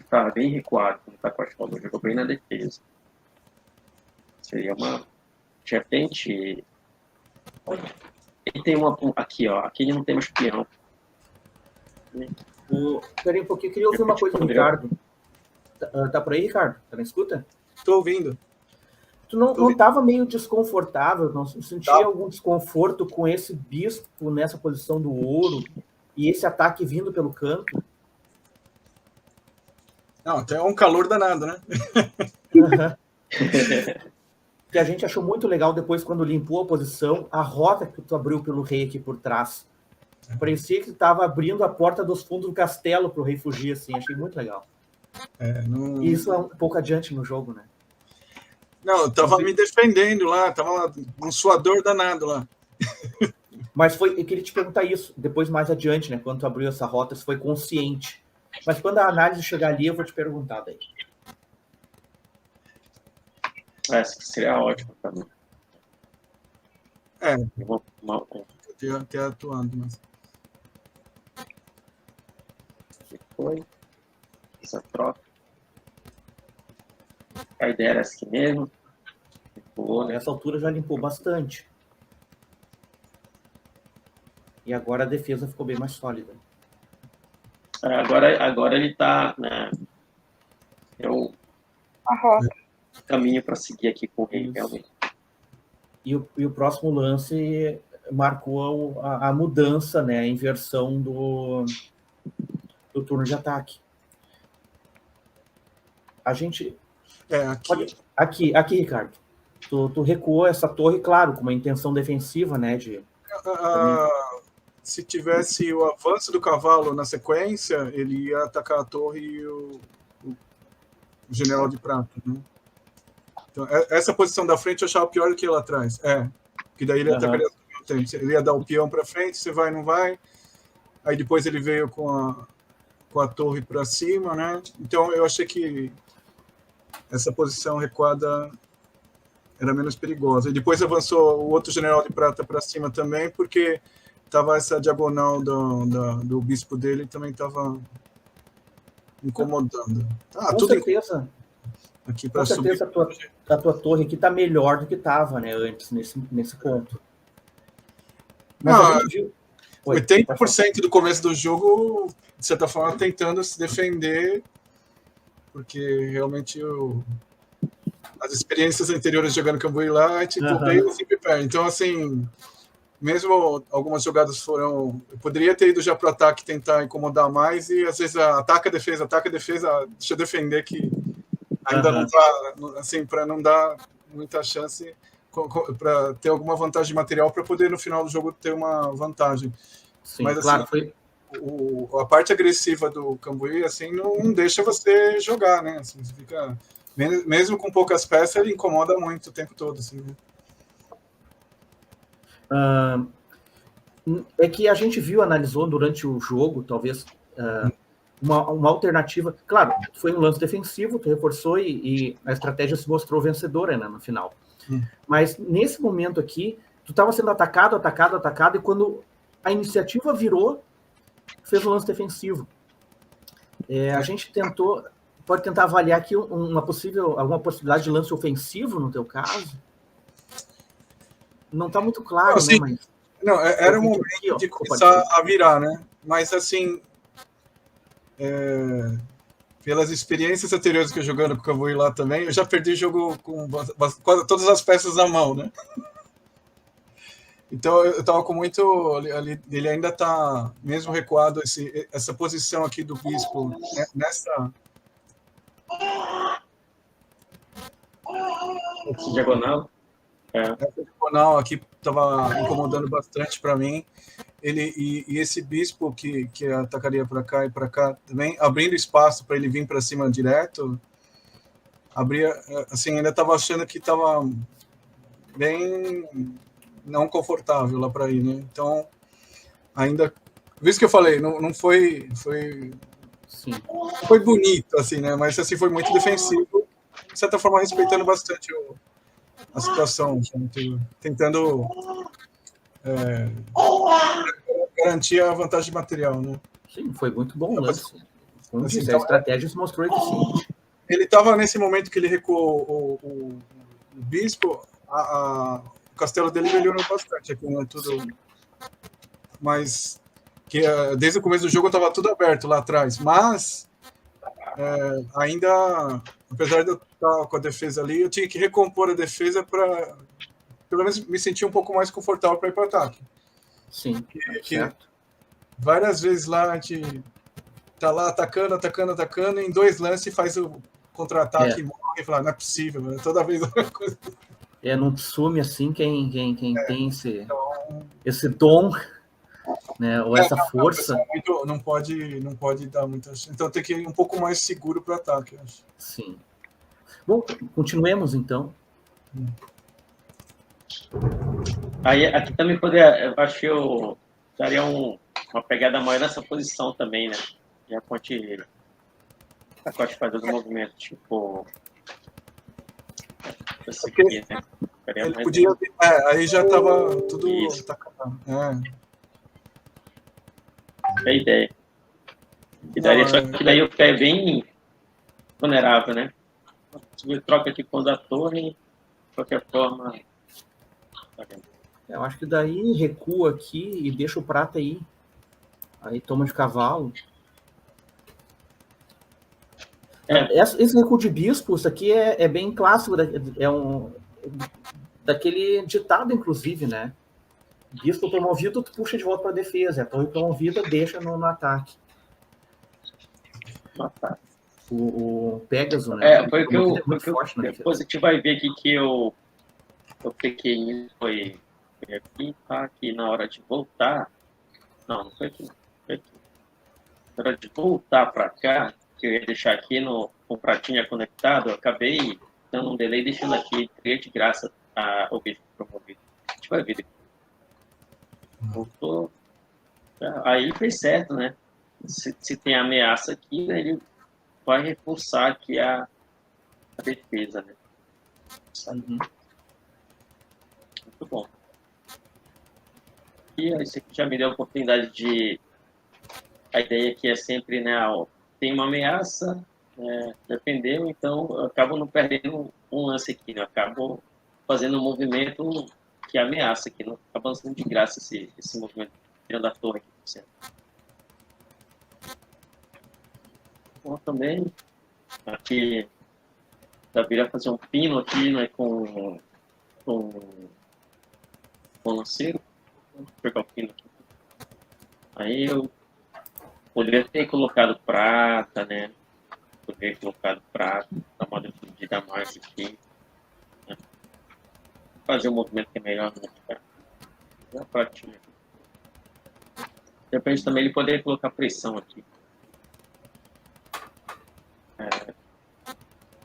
Tá bem recuado, como o Taquache falou, jogou bem na defesa. Seria de repente... Ele tem aqui, ó. Aqui ele não tem mais peão. Peraí um pouquinho, eu queria ouvir uma coisa do Ricardo. Tá por aí, Ricardo? Tá na escuta? Estou ouvindo. Tu não estava meio desconfortável? Não sentia algum desconforto com esse bispo nessa posição do ouro e esse ataque vindo pelo canto? Não, até um calor danado, né? Que a gente achou muito legal depois, quando limpou a posição, a rota que tu abriu pelo rei aqui por trás. Parecia que tu estava abrindo a porta dos fundos do castelo para o rei fugir, assim. Achei muito legal. E isso é um pouco adiante no jogo, né? Não, eu tava me defendendo lá, tava um suador danado lá. Mas eu queria te perguntar isso, depois mais adiante, né? Quando tu abriu essa rota, se foi consciente. Mas quando a análise chegar ali, eu vou te perguntar daí. Seria ótimo também. Até atuando, mas... Foi essa troca. A ideia era essa aqui mesmo. Nessa altura já limpou bastante. E agora a defesa ficou bem mais sólida. Agora ele está, né? A rota. Caminho para seguir aqui com o rei, realmente. E o próximo lance marcou a mudança, né? A inversão do turno de ataque. A gente... Aqui, Ricardo. Tu recuou essa torre, claro, com uma intenção defensiva, né? se tivesse o avanço do cavalo na sequência, ele ia atacar a torre e o general de prata, né? Então, essa posição da frente eu achava pior do que lá atrás. Que daí ele atacaria ao mesmo tempo. Ele ia dar o peão para frente, você vai, não vai. Aí depois ele veio com a torre para cima, né? Então eu achei que essa posição recuada era menos perigosa. E depois avançou o outro general de prata para cima também, porque tava essa diagonal do bispo dele também estava incomodando. Com certeza. Aqui com certeza a tua torre aqui está melhor do que estava, né, antes, nesse ponto. Mas a gente viu... 80% do começo do jogo, de certa forma, tentando se defender, porque realmente as experiências anteriores jogando Cambuí lá, tipo, bem sempre perde. Então, assim, mesmo algumas jogadas foram... Eu poderia ter ido já para o ataque, tentar incomodar mais, e às vezes ataca, defesa, deixa eu defender, que ainda não está, assim, para não dar muita chance, para ter alguma vantagem material, para poder no final do jogo ter uma vantagem. Sim, mas claro, assim, a parte agressiva do Cambuí, assim, não deixa você jogar, né? Assim, você fica, mesmo com poucas peças, ele incomoda muito o tempo todo, assim, né? É que a gente analisou durante o jogo, talvez, uma alternativa. Claro, foi um lance defensivo, tu reforçou e a estratégia se mostrou vencedora, né, no final. Mas nesse momento aqui, tu estava sendo atacado, e quando a iniciativa virou, fez um lance defensivo. A gente pode tentar avaliar aqui alguma possibilidade de lance ofensivo, no teu caso? Não está muito claro, assim, né? Mas... Não, era o momento de começar a virar, né? Mas, assim, pelas experiências anteriores que eu jogando com o Cambuí lá também, eu já perdi jogo com quase todas as peças na mão, né? Então, eu estava com muito... Ele ainda está, mesmo recuado, essa posição aqui do bispo, né, nessa... Diagonal. Essa diagonal aqui estava incomodando bastante para mim. E esse bispo que atacaria para cá e para cá também, abrindo espaço para ele vir para cima direto, assim, ainda estava achando que estava bem não confortável lá para ir, né? Então, ainda, visto que eu falei, não foi bonito, assim, né? Mas assim, foi muito defensivo, de certa forma respeitando bastante a situação, tentando garantir a vantagem material, né? Sim, foi muito bom o lance. Como assim, a estratégia se mostrou eficiente. Ele estava nesse momento que ele recuou o bispo, o castelo dele melhorou bastante aqui, né? Tudo. Mas que desde o começo do jogo estava tudo aberto lá atrás, mas ainda, apesar de eu estar com a defesa ali, eu tinha que recompor a defesa para pelo menos me sentir um pouco mais confortável para ir para o ataque. Sim, que várias vezes lá a gente tá lá atacando, e em 2 lances faz o contra-ataque e morre e fala, não é possível, né? Toda vez a mesma coisa. No Tsumi, assim, quem tem esse dom, né, ou essa força... Não pode dar muita chance. Então tem que ir um pouco mais seguro para o ataque, eu acho. Sim. Bom, continuemos, então. Aí, aqui também eu acho que eu daria uma pegada maior nessa posição também, né? Já pode fazer os movimentos, tipo... Aqui, né? Ele podia... aí já estava tudo... É a ideia. E daí, só que daí o pé é bem vulnerável, né? Se troca aqui com a torre, de qualquer forma... Eu acho que daí recua aqui e deixa o prata aí. Aí toma de cavalo. Esse recuo de bispo, isso aqui é bem clássico, daquele ditado, inclusive, né? Bispo promovido, tu puxa de volta para a defesa. A torre promovida, deixa no ataque. O Pégaso, né? Foi o que depois a gente vai ver aqui que eu pequenininho foi aqui, tá? Que na hora de voltar, Não foi aqui. Foi aqui. Na hora de voltar para cá, que eu ia deixar aqui com o pratinho conectado, eu acabei dando um delay deixando aqui, criei de graça o vídeo promovido. A gente vai ver. Voltou. Aí fez certo, né? Se tem ameaça aqui, né, ele vai reforçar aqui a defesa, né? Uhum. Muito bom. E isso aqui já me deu a oportunidade de... A ideia aqui é sempre, né, tem uma ameaça, defendeu, então eu acabo não perdendo um lance aqui, né? Eu acabo fazendo um movimento que ameaça aqui, não acaba sendo de graça esse movimento, tirando a torre aqui, por cento. Bom, também, aqui, Davi vai fazer um pino aqui, né, com o lanceiro. Vou pegar o pino aqui. Aí eu poderia ter colocado prata, né? Poderia ter colocado prata, dar uma defendida a mais aqui. Né? Fazer um movimento que é melhor, né? A pratinha. De repente também ele poderia colocar pressão aqui.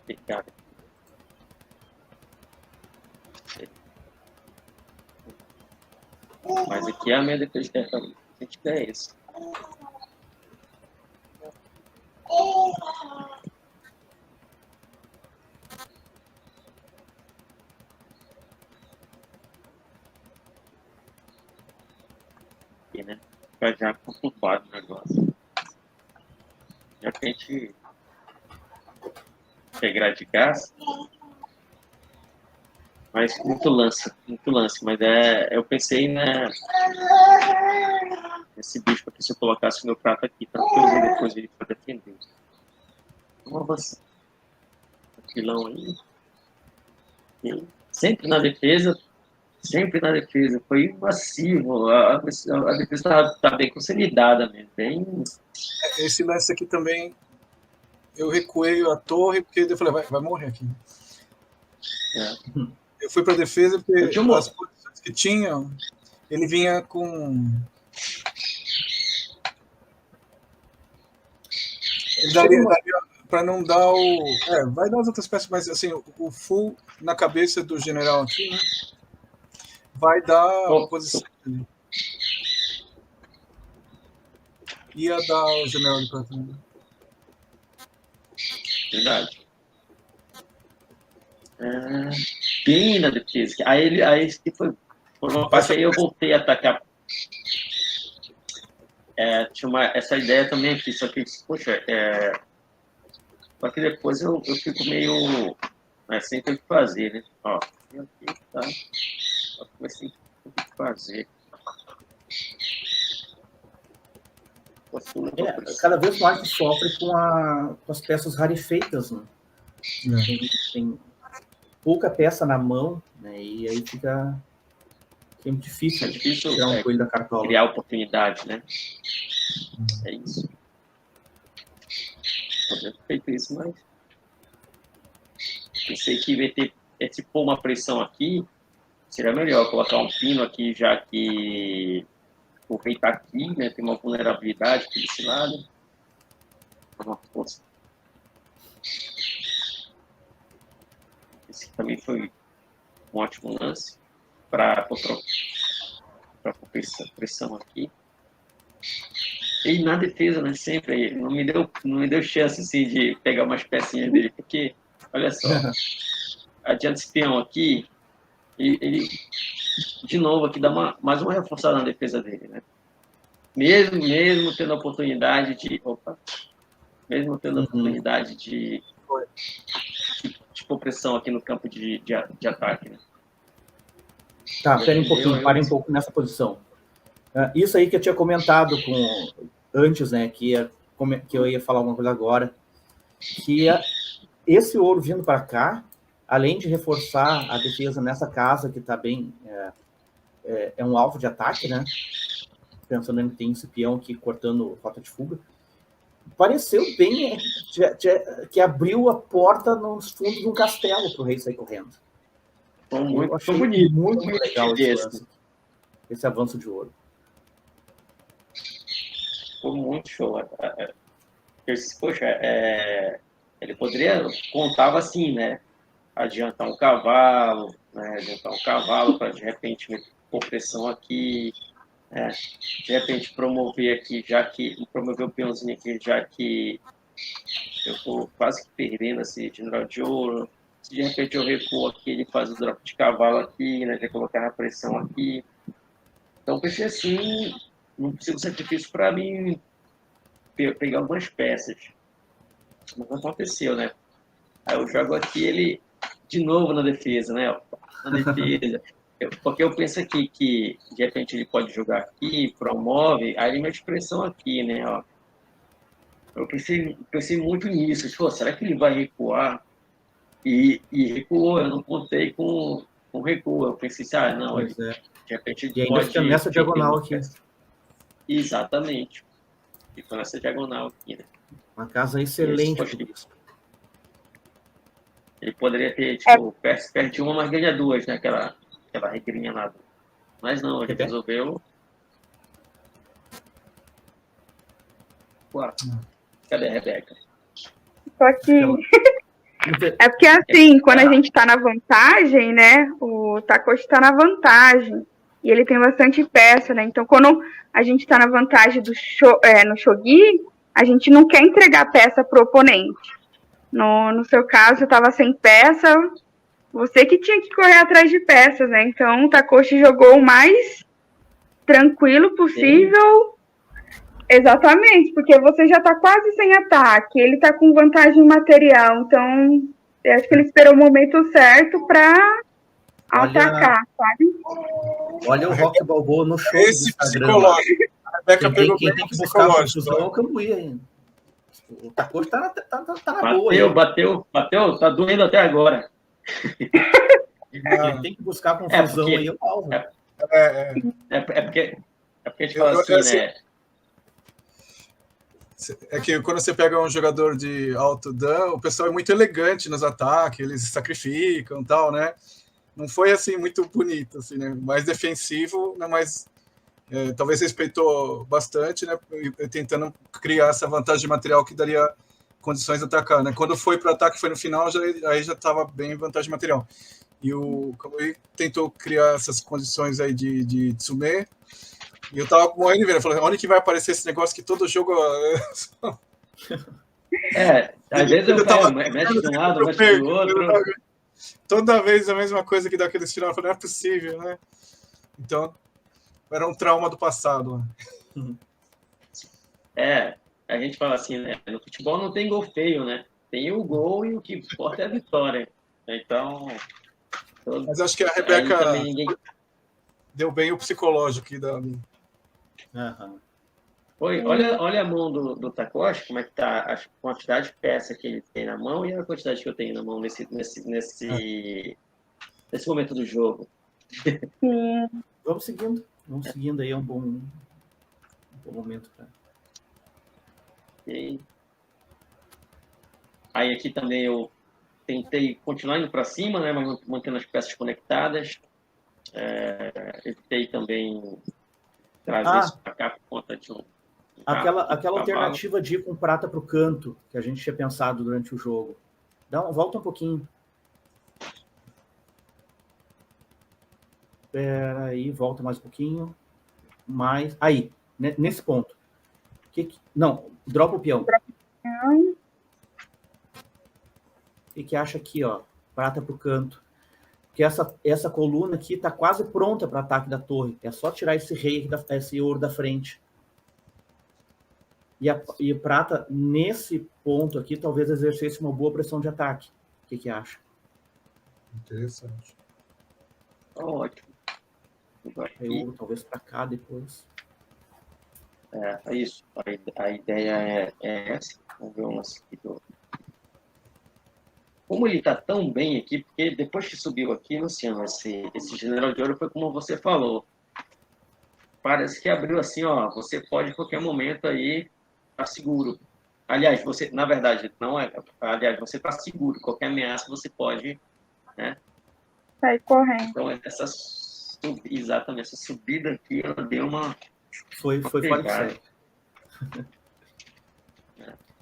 Obrigado. Mas aqui a minha defesa é esse. Aqui, né? Fica já conturbado o negócio. De repente, pegar de gás. Mas muito lance. Mas eu pensei, né? Esse bicho aqui, se eu colocasse o meu prato aqui, para que eu ver depois ele para defender. Vamos avançar. Filão aí. E sempre na defesa. Foi massivo. A defesa tá bem consolidada mesmo. Bem... Esse lance aqui também, eu recuei a torre, porque eu falei, vai morrer aqui. Eu fui para a defesa, porque as posições que tinham, ele vinha com... Daria para não dar o... vai dar as outras peças, mas assim, o full na cabeça do general aqui, né? Vai dar a posição dele. Ia dar o general de prata. Né? Verdade. Bem na defesa. Aí que foi por uma parte, aí eu voltei a atacar. Tinha essa ideia também aqui, só que, poxa, só que depois eu fico meio sem ter o que fazer, né? Ó, aqui tá. Só que vai sem ter o que fazer. Cada vez mais sofre com as peças rarefeitas, né? Tem pouca peça na mão, né? E aí fica muito difícil tirar um coelho da cartola. Criar oportunidade, né? É isso. Poderia ter feito isso, mas pensei que ia ter, se pôr uma pressão aqui, seria melhor colocar um pino aqui, já que o rei está aqui, né? Tem uma vulnerabilidade aqui desse lado. Uma força. Esse também foi um ótimo lance para pressão aqui. E na defesa, né? Sempre não me deu chance assim, de pegar umas pecinhas dele, porque, olha só, adianta esse peão aqui, ele de novo aqui dá mais uma reforçada na defesa dele, né? Mesmo tendo a oportunidade de... Mesmo tendo a oportunidade de pôr pressão aqui no campo de ataque, né? Tá, pera um pouquinho, pare um pouco nessa posição. Isso aí que eu tinha comentado antes, né, que eu ia falar alguma coisa agora, que esse ouro vindo para cá, além de reforçar a defesa nessa casa que está bem... É um alvo de ataque, né? Pensando que tem esse peão aqui cortando rota de fuga. Pareceu bem que abriu a porta nos fundos de um castelo para o rei sair correndo. Eu achei muito legal esse avanço de ouro. ficou muito show. Eu disse, poxa, ele poderia, contava assim, né? Adiantar um cavalo, né? Adiantar um cavalo para de repente pôr pressão aqui, né? De repente promover aqui, promover o peãozinho aqui, já que eu estou quase que perdendo esse general de ouro. Se de repente eu recuo aqui, ele faz o drop de cavalo aqui, né? Já colocar a pressão aqui. Então eu pensei assim, não precisa de sacrifício para mim pegar algumas peças. Mas não aconteceu, né? Aí eu jogo aqui ele de novo na defesa, né? Na defesa. Porque eu penso aqui que de repente ele pode jogar aqui, promove, aí ele mete pressão aqui, né? Ó. Eu pensei muito nisso. Tipo, será que ele vai recuar? E recuou, eu não contei com recuo. Eu pensei assim, não, Pois ele, é. de repente ele E ainda pode fica nessa perder diagonal uma aqui. peça. Exatamente. Ficou nessa diagonal aqui, né? Uma casa excelente. Ele poderia ter, tipo, perde uma, mas ganha duas, né? Aquela regrinha lá. Mas não, ele resolveu. Ué, cadê a Rebeca? Tô aqui. É porque assim, quando a gente tá na vantagem, né? O Takoshi tá na vantagem. E ele tem bastante peça, né? Então, quando a gente tá na vantagem no shogi, a gente não quer entregar peça pro oponente. No seu caso, eu tava sem peça, você que tinha que correr atrás de peças, né? Então, o Takoshi jogou o mais tranquilo possível. Exatamente, porque você já tá quase sem ataque, ele tá com vantagem material, então eu acho que ele esperou o momento certo para atacar, sabe? Olha o Rock Balboa no show Esse do Instagram. psicológico. A Rebeca pegou Quem tem que buscar a confusão é o Cambuí ainda. O Takoshi tá na boa aí. Bateu, tá doendo até agora. Quem tem que buscar a confusão aí é o Alvo. É porque a gente fala assim, né? É que quando você pega um jogador de alto dano, o pessoal é muito elegante nos ataques, eles se sacrificam e tal, né? Não foi assim muito bonito, assim, né? Mais defensivo, né? Mas talvez respeitou bastante, né? Tentando criar essa vantagem material que daria condições de atacar, né? Quando foi para o ataque, foi no final, aí já estava bem vantagem material. E o Kamui tentou criar essas condições aí de Tsume. E eu tava morrendo de ver, falando, onde que vai aparecer esse negócio que todo jogo... Às vezes eu tava mexe de um lado, mexe do outro. Toda vez a mesma coisa que dá aqueles final, eu falei, não é possível, né? Então, era um trauma do passado. A gente fala assim, né? No futebol não tem gol feio, né? Tem o gol e o que importa é a vitória. Então... Mas acho que a Rebeca deu bem o psicológico aqui da minha. Olha a mão do Takoshi, como é que tá a quantidade de peça que ele tem na mão e a quantidade que eu tenho na mão nesse momento do jogo. Vamos seguindo aí, é um bom momento. Okay. Aí aqui também eu tentei continuar indo para cima, né, mas mantendo as peças conectadas. Evitei também trazer isso para cá por conta de aquela alternativa de ir com prata para o canto, que a gente tinha pensado durante o jogo. Volta um pouquinho. Espera aí, volta mais um pouquinho. Aí, nesse ponto. Não, dropa o peão. O que acha aqui, ó? Prata para o canto. Porque essa coluna aqui está quase pronta para ataque da torre. É só tirar esse rei, esse ouro da frente. E prata, nesse ponto aqui, talvez exercesse uma boa pressão de ataque. O que acha? Interessante. Ótimo. Aí ouro talvez para cá depois. Isso. A ideia é essa. Vamos ver um seguidor. Como ele está tão bem aqui, porque depois que subiu aqui, Luciano, esse general de ouro foi como você falou. Parece que abriu assim, ó, você pode em qualquer momento aí estar seguro. Aliás, você, na verdade, não é. Aliás, você está seguro. Qualquer ameaça você pode, né? Sair correndo. Então, exatamente, essa subida aqui, ela deu uma. Foi fora de série.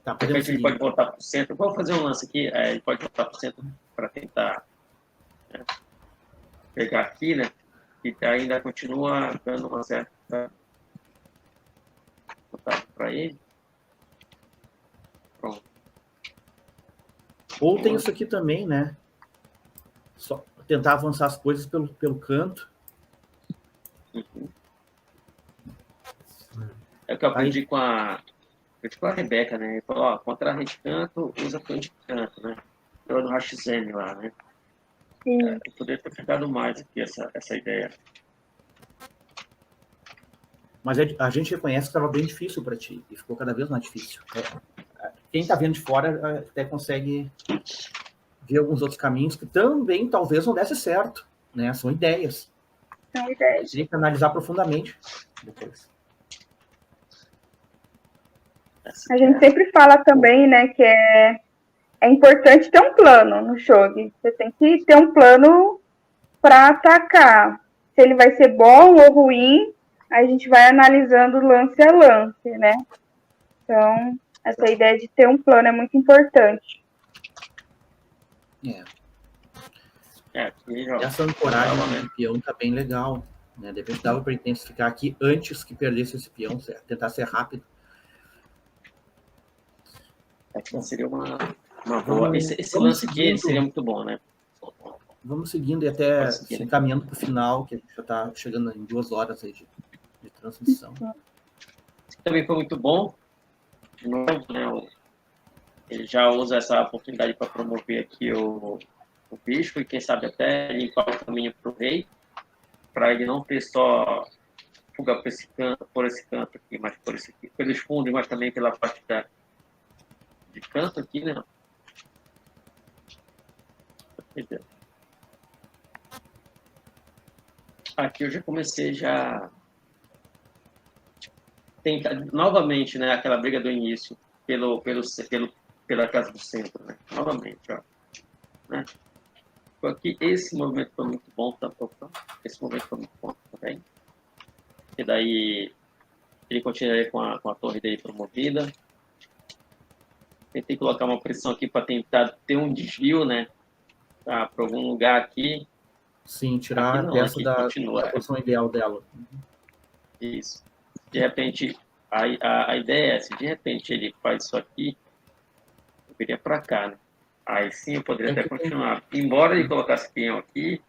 Tá, De podemos repente ele seguir. pode voltar para o centro. Vamos fazer um lance aqui. Ele pode voltar para o centro para tentar, né, pegar aqui, né? E ainda continua dando uma certa vantagem para ele. Pronto. Ou tem isso aqui também, né? Só tentar avançar as coisas pelo canto. Uhum. É o que eu aprendi com a Rebeca, né? Ele falou, ó, contra a rede canto, usa canto de canto, né? Eu no Hashizeme lá, né? Sim. Eu poderia ter ficado mais aqui essa ideia. Mas a gente reconhece que estava bem difícil para ti. E ficou cada vez mais difícil. Quem está vendo de fora até consegue ver alguns outros caminhos que também talvez não desse certo. Né? São ideias. São ideias. Teria que analisar profundamente depois. A gente sempre fala também, né, que é importante ter um plano no shogi. Você tem que ter um plano para atacar. Se ele vai ser bom ou ruim, a gente vai analisando lance a lance, né? Então, essa ideia de ter um plano é muito importante. E essa ancoragem do peão tá bem legal. Né? De repente dava para intensificar aqui antes que perdesse esse peão, tentar ser rápido. Então seria uma boa. Esse lance aqui seria muito bom, né? Vamos seguindo e até se encaminhando para o final, que a gente já está chegando em 2 horas aí de transmissão. Também foi muito bom. De novo, né? Ele já usa essa oportunidade para promover aqui o bispo e quem sabe até limpar o caminho para o rei, para ele não ter só fuga por esse canto aqui, mas por esse aqui, pelos fundos, mas também pela parte de canto aqui, né? Aqui eu já comecei tentar novamente, né, aquela briga do início pela casa do centro, né? Novamente, ó, né? Aqui esse movimento foi muito bom, tá? Esse movimento foi muito bom também. E daí ele continuaria com a torre dele promovida. Tentei colocar uma pressão aqui para tentar ter um desvio, né? Tá, para algum lugar aqui. Sim, tirar a peça da posição ideal dela. Isso. De repente, a ideia é, se de repente ele faz isso aqui, eu viria para cá, né? Aí sim eu poderia até continuar. Embora ele colocasse peão aqui,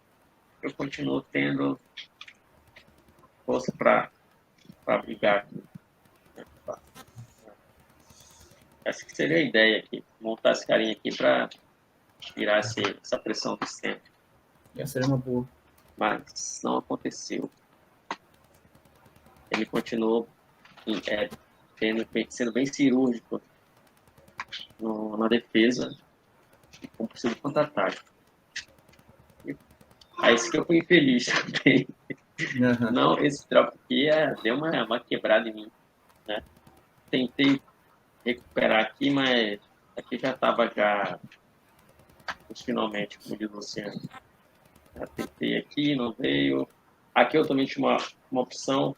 eu continuo tendo força para brigar aqui. Essa que seria a ideia aqui. Montar esse carinha aqui para tirar essa pressão do centro. Essa seria uma boa. Mas não aconteceu. Ele continuou sendo bem cirúrgico na defesa e com possível contra-ataque. Aí isso que eu fui infeliz também. Uhum. Não, esse drop aqui deu uma quebrada em mim, né? Tentei recuperar aqui, mas aqui já estava finalmente, como diz o Luciano. Já tentei aqui, não veio. Aqui eu também tinha uma opção,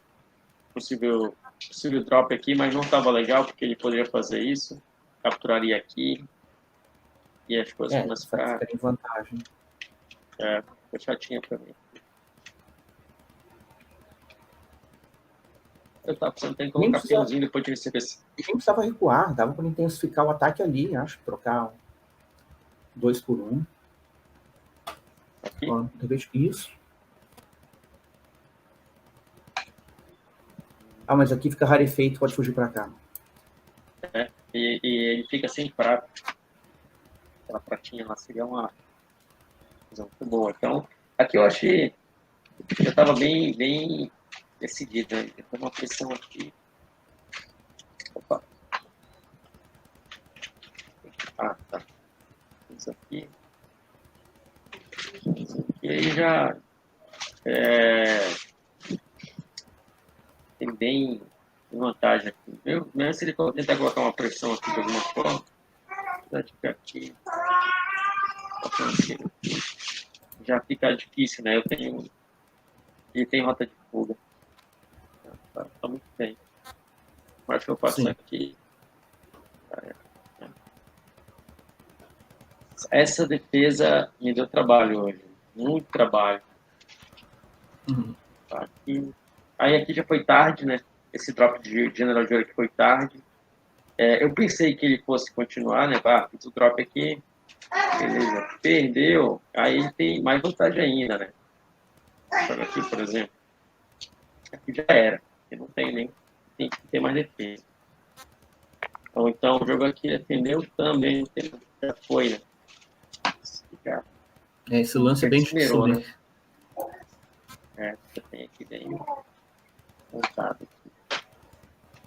possível drop aqui, mas não estava legal, porque ele poderia fazer isso. Capturaria aqui. E as coisas começam a ficar em vantagem. Foi chatinha para mim. Eu estava pensando em colocar peãozinho depois de receber esse. Nem precisava recuar, dava para intensificar o ataque ali, acho. Trocar 2 por 1. Aqui? Ó, isso. Ah, mas aqui fica rarefeito, pode fugir para cá. E ele fica sem prato. Aquela pratinha lá seria uma coisa muito boa. Então, aqui eu achei que já estava bem decidido, né? Tem uma pressão aqui. Opa. Ah, tá. Isso aqui. E aí já tem bem vantagem aqui. Mesmo se ele tentar colocar uma pressão aqui de alguma forma, aqui, já fica difícil, né? Ele tem rota de fuga. Tá muito bem. Acho que eu faço Sim. aqui. Essa defesa me deu trabalho hoje, muito trabalho. Uhum. Aí aqui já foi tarde, né? Esse drop de General Joe aqui foi tarde. Eu pensei que ele fosse continuar, né? Fiz o drop aqui, beleza. Perdeu, aí tem mais vantagem ainda, né? Joga aqui, por exemplo. Aqui já era, porque não tem nem tem que ter mais defesa. Ou então o jogo aqui defendeu também, já foi, né? Já Esse lance é bem difícil, mirou, né? Você tem aqui bem montado.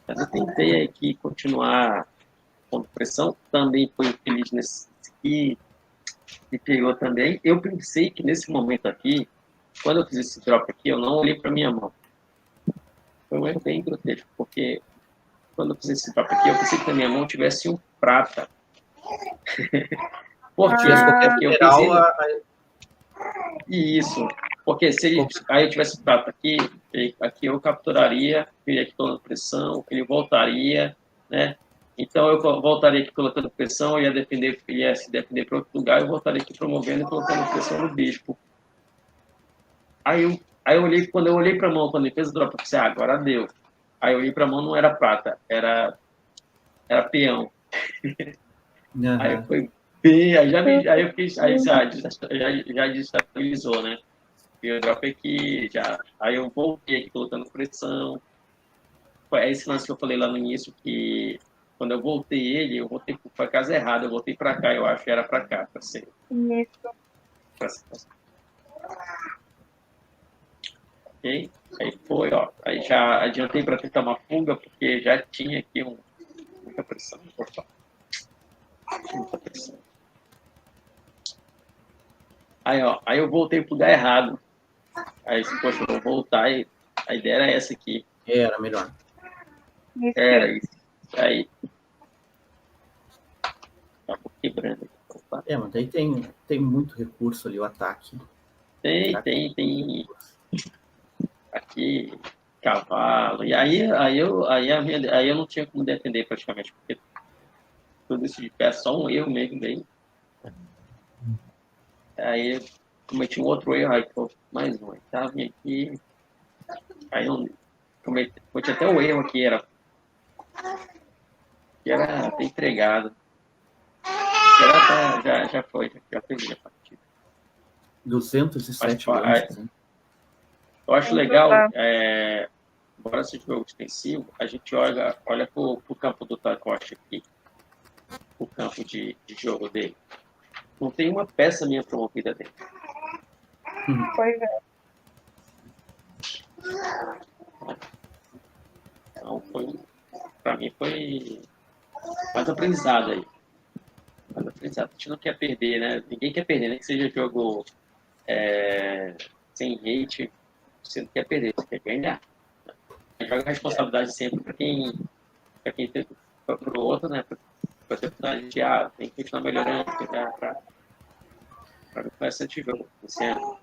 Mas eu tentei aqui continuar com pressão, também foi feliz nesse aqui, e pegou também. Eu pensei que nesse momento aqui, quando eu fiz esse drop aqui, eu não olhei para minha mão. Foi um erro bem grotesco, porque quando eu fiz esse drop aqui, eu pensei que na minha mão tivesse um prata. Por quê? Porque eu pensei no... Isso, porque se ele, aí eu tivesse prata aqui eu capturaria, ele aqui colocando pressão, ele voltaria, né? Então eu voltaria aqui colocando pressão, ia se defender para outro lugar, eu voltaria aqui promovendo e colocando pressão no bispo. Aí eu olhei, quando eu olhei para a mão, quando ele fez o drop, eu pensei, agora deu. Aí eu olhei para a mão, não era prata, era peão. Uhum. Aí foi bem, aí eu fiquei, aí já desestabilizou, né? E o drop aqui, aí eu voltei aqui colocando pressão. É esse lance que eu falei lá no início, que quando eu voltei eu voltei para casa errada, eu voltei para cá, eu acho que era para cá, para ser. Isso. Ok? Aí foi, ó. Aí já adiantei para tentar uma fuga, porque já tinha aqui muita pressão. Opa. Muita pressão. Aí, ó, aí eu voltei pro lugar errado. Aí, poxa, eu vou voltar e a ideia era essa aqui. Era melhor. Era isso. Aí. Tá quebrando. Opa. Mas daí tem muito recurso ali, o ataque. Tem. Aqui, cavalo. E aí eu não tinha como defender praticamente, porque tudo isso de pé, só um erro mesmo daí. Aí cometi um outro erro, aí mais um. Tá, vim aqui. Aí eu cometi até o erro aqui, era ter entregado. Já foi, já perdi a partida. 207 lances, hein? Eu acho legal, embora seja jogo extensivo, a gente olha pro campo do Takoshi aqui, o campo de jogo dele. Não tem uma peça minha promovida dele. Pois é. Então, pra mim foi mais aprendizado aí. Mais aprendizado. A gente não quer perder, né? Ninguém quer perder, nem que seja jogo sem hate. Você não quer perder, você quer ganhar. Joga a responsabilidade sempre para quem tem para o outro, né? Para ter oportunidade de tem que continuar melhorando para começar esse jogo esse ano.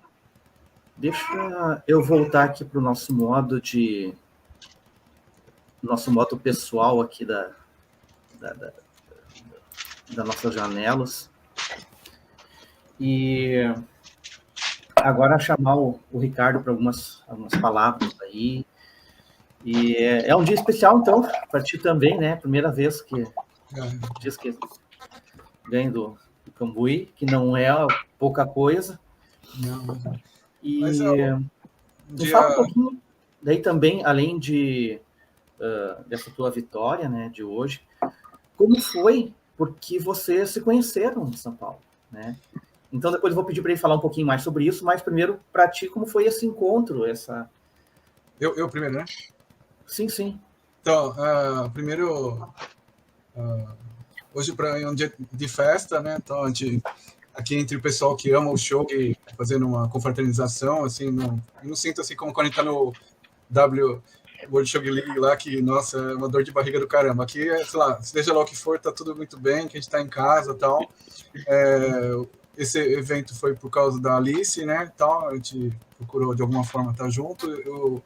Deixa eu voltar aqui para o nosso modo pessoal aqui das nossas janelas. E agora chamar o Ricardo para algumas palavras aí. E é um dia especial, então, para ti também, né? Primeira vez que diz que ganha do Cambuí, que não é pouca coisa. Não. E Mas, fala um pouquinho, daí também, além dessa tua vitória, né, de hoje, como foi, porque vocês se conheceram em São Paulo, né? Então depois eu vou pedir para ele falar um pouquinho mais sobre isso, mas primeiro, para ti, como foi esse encontro, Eu primeiro, né? Sim. Então, primeiro, hoje é um dia de festa, né? Então, a gente, aqui entre o pessoal que ama o show e fazendo uma confraternização, assim, não sinto assim como quando a gente tá no World Shog League lá, que, nossa, é uma dor de barriga do caramba. Aqui, sei lá, seja lá o que for, tá tudo muito bem, que a gente tá em casa e tal. Esse evento foi por causa da Alice, né? Então, a gente procurou, de alguma forma, estar junto.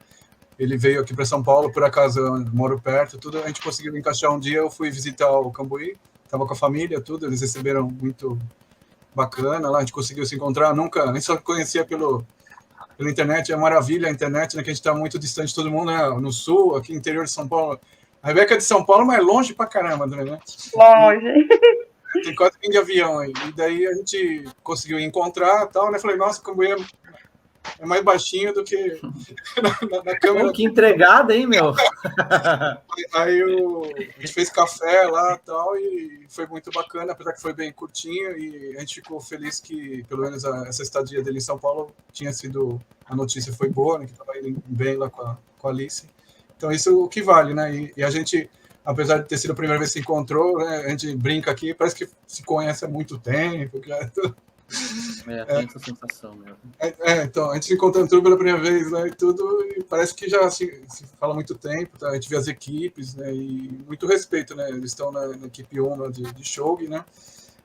ele veio aqui para São Paulo, por acaso eu moro perto, tudo, a gente conseguiu encaixar um dia, eu fui visitar o Cambuí, estava com a família, tudo, eles receberam muito bacana lá, a gente conseguiu se encontrar, nunca, nem só conhecia pela internet, é maravilha a internet, né, que a gente está muito distante de todo mundo, né, no sul, aqui no interior de São Paulo. A Rebeca é de São Paulo, mas longe pra caramba, né? Longe. Tem quase que de avião aí. E daí a gente conseguiu encontrar e tal, né? Falei, nossa, o Cambuí é mais baixinho do que na câmera. Pô, que entregada, hein, meu? Aí a gente fez café lá e tal, e foi muito bacana, apesar que foi bem curtinho, e a gente ficou feliz que, pelo menos, essa estadia dele em São Paulo tinha sido, a notícia foi boa, né, que estava indo bem lá com a Alice. Então, isso é o que vale, né? E a gente, apesar de ter sido a primeira vez que se encontrou, né, a gente brinca aqui, parece que se conhece há muito tempo. Tem essa sensação mesmo. Então, a gente se encontrando tudo pela primeira vez, né, e tudo, e parece que já se fala há muito tempo, tá? A gente vê as equipes, né, e muito respeito, né? Eles estão na equipe 1 de Shogi, né?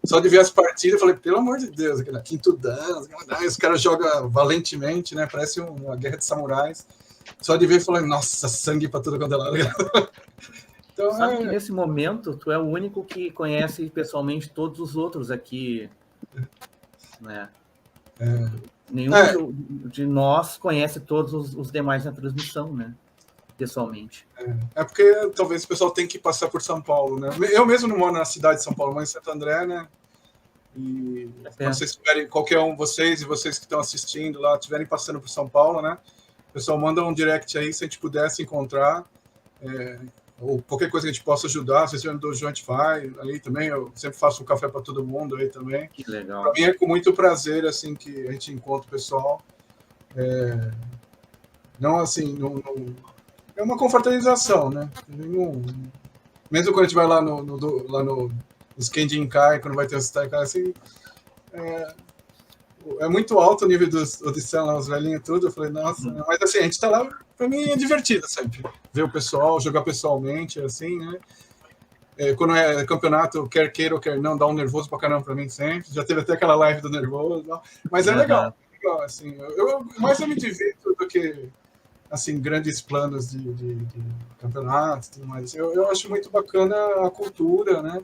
Só de ver as partidas, eu falei, pelo amor de Deus, aqui na quinto dan, os caras jogam valentemente, né? Parece uma guerra de samurais. Só de ver, falei, nossa, sangue para tudo quanto é lado. Então, sabe que nesse momento, tu é o único que conhece pessoalmente todos os outros aqui, né? Nenhum de nós conhece todos os demais na transmissão, né? Pessoalmente. Porque talvez o pessoal tenha que passar por São Paulo, né? Eu mesmo não moro na cidade de São Paulo, mas em Santo André, né? E quando vocês tiverem, qualquer um, vocês e vocês que estão assistindo lá, estiverem passando por São Paulo, né? O pessoal manda um direct aí, se a gente pudesse encontrar, ou qualquer coisa que a gente possa ajudar, se estiver no dojo, a gente faz, aí também, eu sempre faço um café para todo mundo aí também. Que legal. Para mim é com muito prazer, assim, que a gente encontra o pessoal. Não, assim, é uma confraternização, né? Mesmo quando a gente vai lá no Kenjinkai, quando vai ter os Taikai, assim, é muito alto o nível dos Odisseus lá, os velhinhos e tudo. Eu falei, nossa, mas assim, a gente tá lá, pra mim é divertido sempre. Ver o pessoal, jogar pessoalmente, assim, né? Quando é campeonato, quer queira ou quer não, dá um nervoso pra caramba pra mim sempre. Já teve até aquela live do nervoso, mas é legal, assim. Eu mais me divirto do que, assim, grandes planos de campeonatos, tudo mais. Eu acho muito bacana a cultura, né?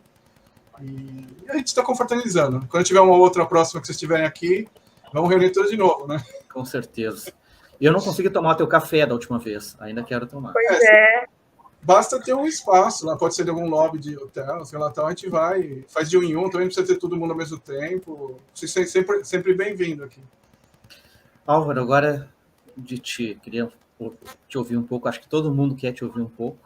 E a gente está confraternizando. Quando tiver uma outra próxima que vocês estiverem aqui, vamos reunir tudo de novo, né? Com certeza. E eu não consegui tomar o teu café da última vez. Ainda quero tomar. Pois é. Basta ter um espaço lá, pode ser de algum lobby de hotel, sei lá, tal, a gente vai, faz de um em um, também não precisa ter todo mundo ao mesmo tempo. Vocês são sempre bem-vindo aqui. Álvaro, agora de ti, queria te ouvir um pouco, acho que todo mundo quer te ouvir um pouco,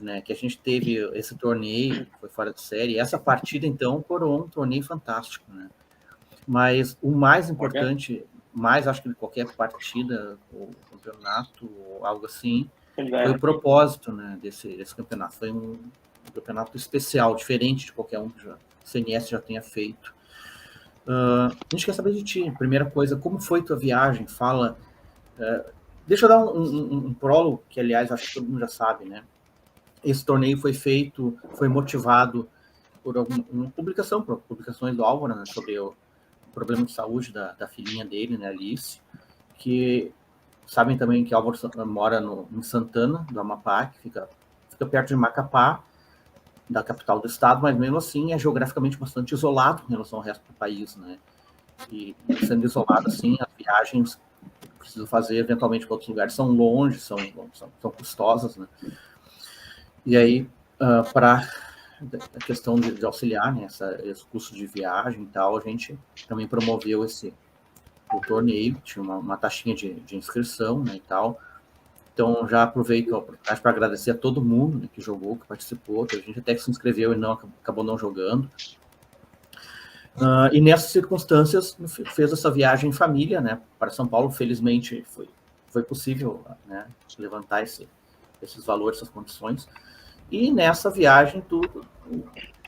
né? Que a gente teve esse torneio, foi fora de série, essa partida, então, coroou um torneio fantástico, né? Mas o mais importante, mais acho que de qualquer partida, ou campeonato, ou algo assim, foi o propósito, né, desse campeonato. Foi um campeonato especial, diferente de qualquer um que o CNS já tenha feito. A gente quer saber de ti. Primeira coisa, como foi tua viagem? Fala. Deixa eu dar um prólogo, que aliás acho que todo mundo já sabe, né? Esse torneio foi motivado por uma publicação, por publicações do Álvaro, né, sobre o problema de saúde da filhinha dele, né, Alice, que sabem também que Álvaro mora em Santana, do Amapá, que fica perto de Macapá, da capital do estado, mas mesmo assim é geograficamente bastante isolado em relação ao resto do país, né? E sendo isolado assim, as viagens que preciso fazer eventualmente para outros lugares são longe, são custosas, né? E aí, para a questão de auxiliar, né, esse custo de viagem e tal, a gente também promoveu o torneio, tinha uma taxinha de inscrição, né, e tal. Então, já aproveito a oportunidade para agradecer a todo mundo, né, que jogou, que participou, que a gente até que se inscreveu e acabou não jogando. E nessas circunstâncias, fez essa viagem em família, né, para São Paulo. Felizmente, foi possível, né, levantar esses valores, essas condições. E nessa viagem,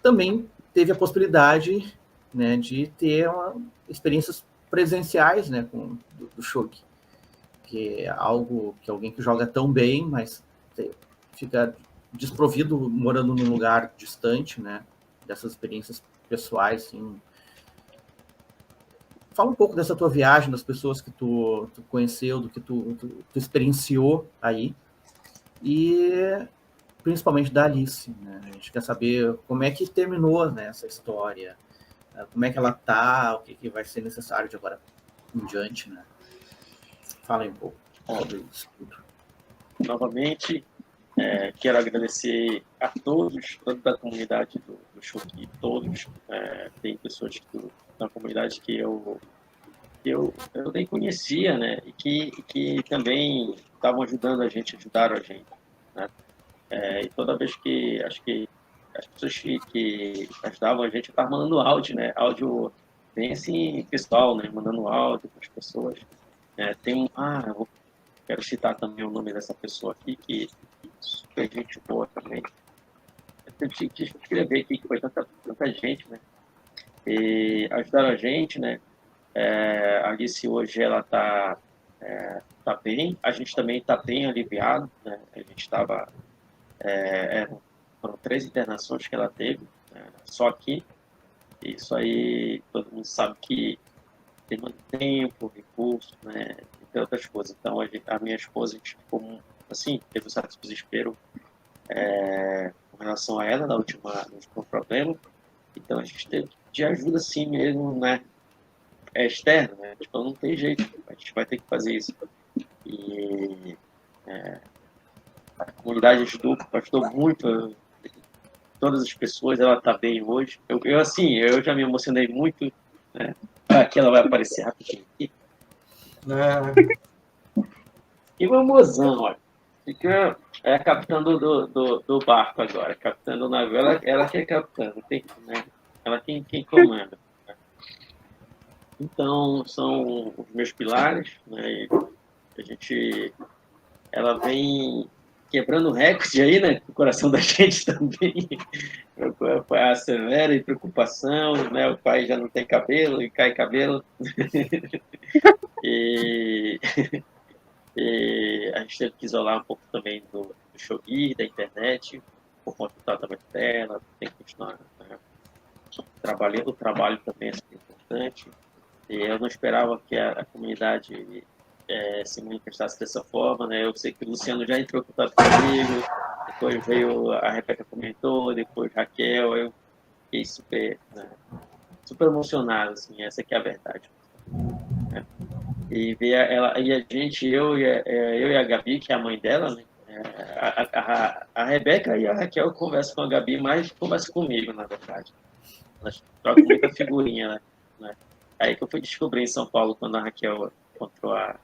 também teve a possibilidade, né, de ter experiências presenciais, né, do Shogi, que é algo que alguém que joga tão bem, mas fica desprovido morando num lugar distante, né, dessas experiências pessoais, assim. Fala um pouco dessa tua viagem, das pessoas que tu conheceu, do que tu experienciou aí, e principalmente da Alice, né? A gente quer saber como é que terminou, né, essa história, como é que ela tá, o que vai ser necessário de agora em diante, né? Fala aí um pouco sobre isso tudo. Novamente, quero agradecer a todos, tanto da comunidade do Shopee, todos. Tem pessoas na comunidade que eu nem conhecia, né? E que também estavam ajudando a gente, ajudaram a gente, né? E toda vez que, acho que as pessoas que ajudavam a gente estavam mandando áudio, né? Áudio bem assim, pessoal, né? Mandando áudio para as pessoas. Quero citar também o nome dessa pessoa aqui, que super gente boa também. Eu tive que escrever aqui, que foi tanta gente, né? E ajudaram a gente, né? A Alice hoje, ela tá bem. A gente também está bem aliviado, né? A gente estava... foram 3 internações que ela teve, só aqui. Isso aí, todo mundo sabe que demanda tempo, recurso, né? Entre outras coisas. Então, a minha esposa, a gente ficou, assim, teve um certo desespero com relação a ela no último problema. Então, a gente teve de ajuda, assim mesmo, né? Externa, né? Tipo, não tem jeito, a gente vai ter que fazer isso. E a comunidade ajudou muito, todas as pessoas, ela está bem hoje. Eu já me emocionei muito, né? Aqui ela vai aparecer rapidinho aqui. E o mozão, olha, fica capitã do barco agora, capitã do navio, ela que é capitã, né? Ela quem comanda. Né? Então, são os meus pilares, né? Ela vem quebrando recorde aí, né? O coração da gente também. A severa e preocupação, né? O pai já não tem cabelo e cai cabelo. E a gente teve que isolar um pouco também do Shopee, da internet, por conta do tratamento dela, tem que continuar, né? O trabalho também é super importante. E eu não esperava que a comunidade se manifestasse dessa forma, né? Eu sei que o Luciano já entrou em contato comigo, depois veio a Rebeca comentou, depois Raquel, eu fiquei super emocionado, assim, essa que é a verdade. Né? E ver ela, e a gente, eu e a Gabi, que é a mãe dela, né? A Rebeca e a Raquel conversam com a Gabi, mas conversam comigo, na verdade. Elas trocam muita figurinha, né? Aí que eu fui descobrir em São Paulo, quando a Raquel encontrou a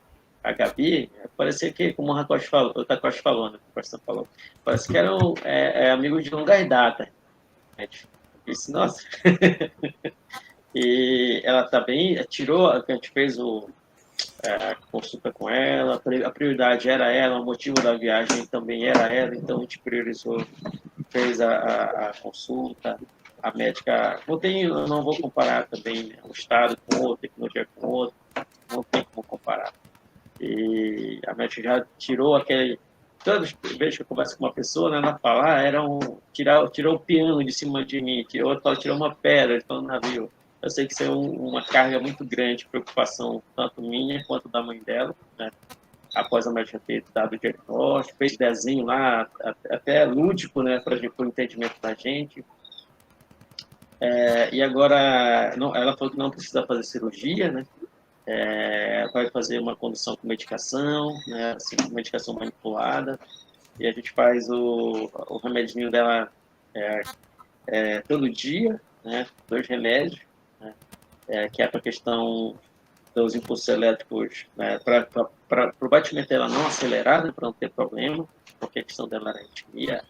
Gabi, parecia que, como o Tacoste falou, né? Parece que eram amigos de longa data. Eu disse, nossa. E ela também tirou, a gente fez a consulta com ela, a prioridade era ela, o motivo da viagem também era ela, então a gente priorizou, fez a consulta, a médica, eu não vou comparar também, né, um estado com outro, tecnologia com outro, não tem como comparar. E a médica já tirou aquele... Todas as vezes que eu converso com uma pessoa, né, ela fala, tirou o piano de cima de mim, tirou uma pedra de todo o navio. Eu sei que isso é uma carga muito grande, preocupação tanto minha quanto da mãe dela, né? Após a médica ter dado o diagnóstico, fez desenho lá, até lúdico, né, para o entendimento da gente. E agora, ela falou que não precisa fazer cirurgia, né? Vai fazer uma condução com medicação, né, assim, medicação manipulada, e a gente faz o remedinho dela todo dia, né, 2 remédios, né, que é para a questão dos impulsos elétricos, né, para o batimento dela não acelerar, né, para não ter problema, porque a questão dela era arritmia,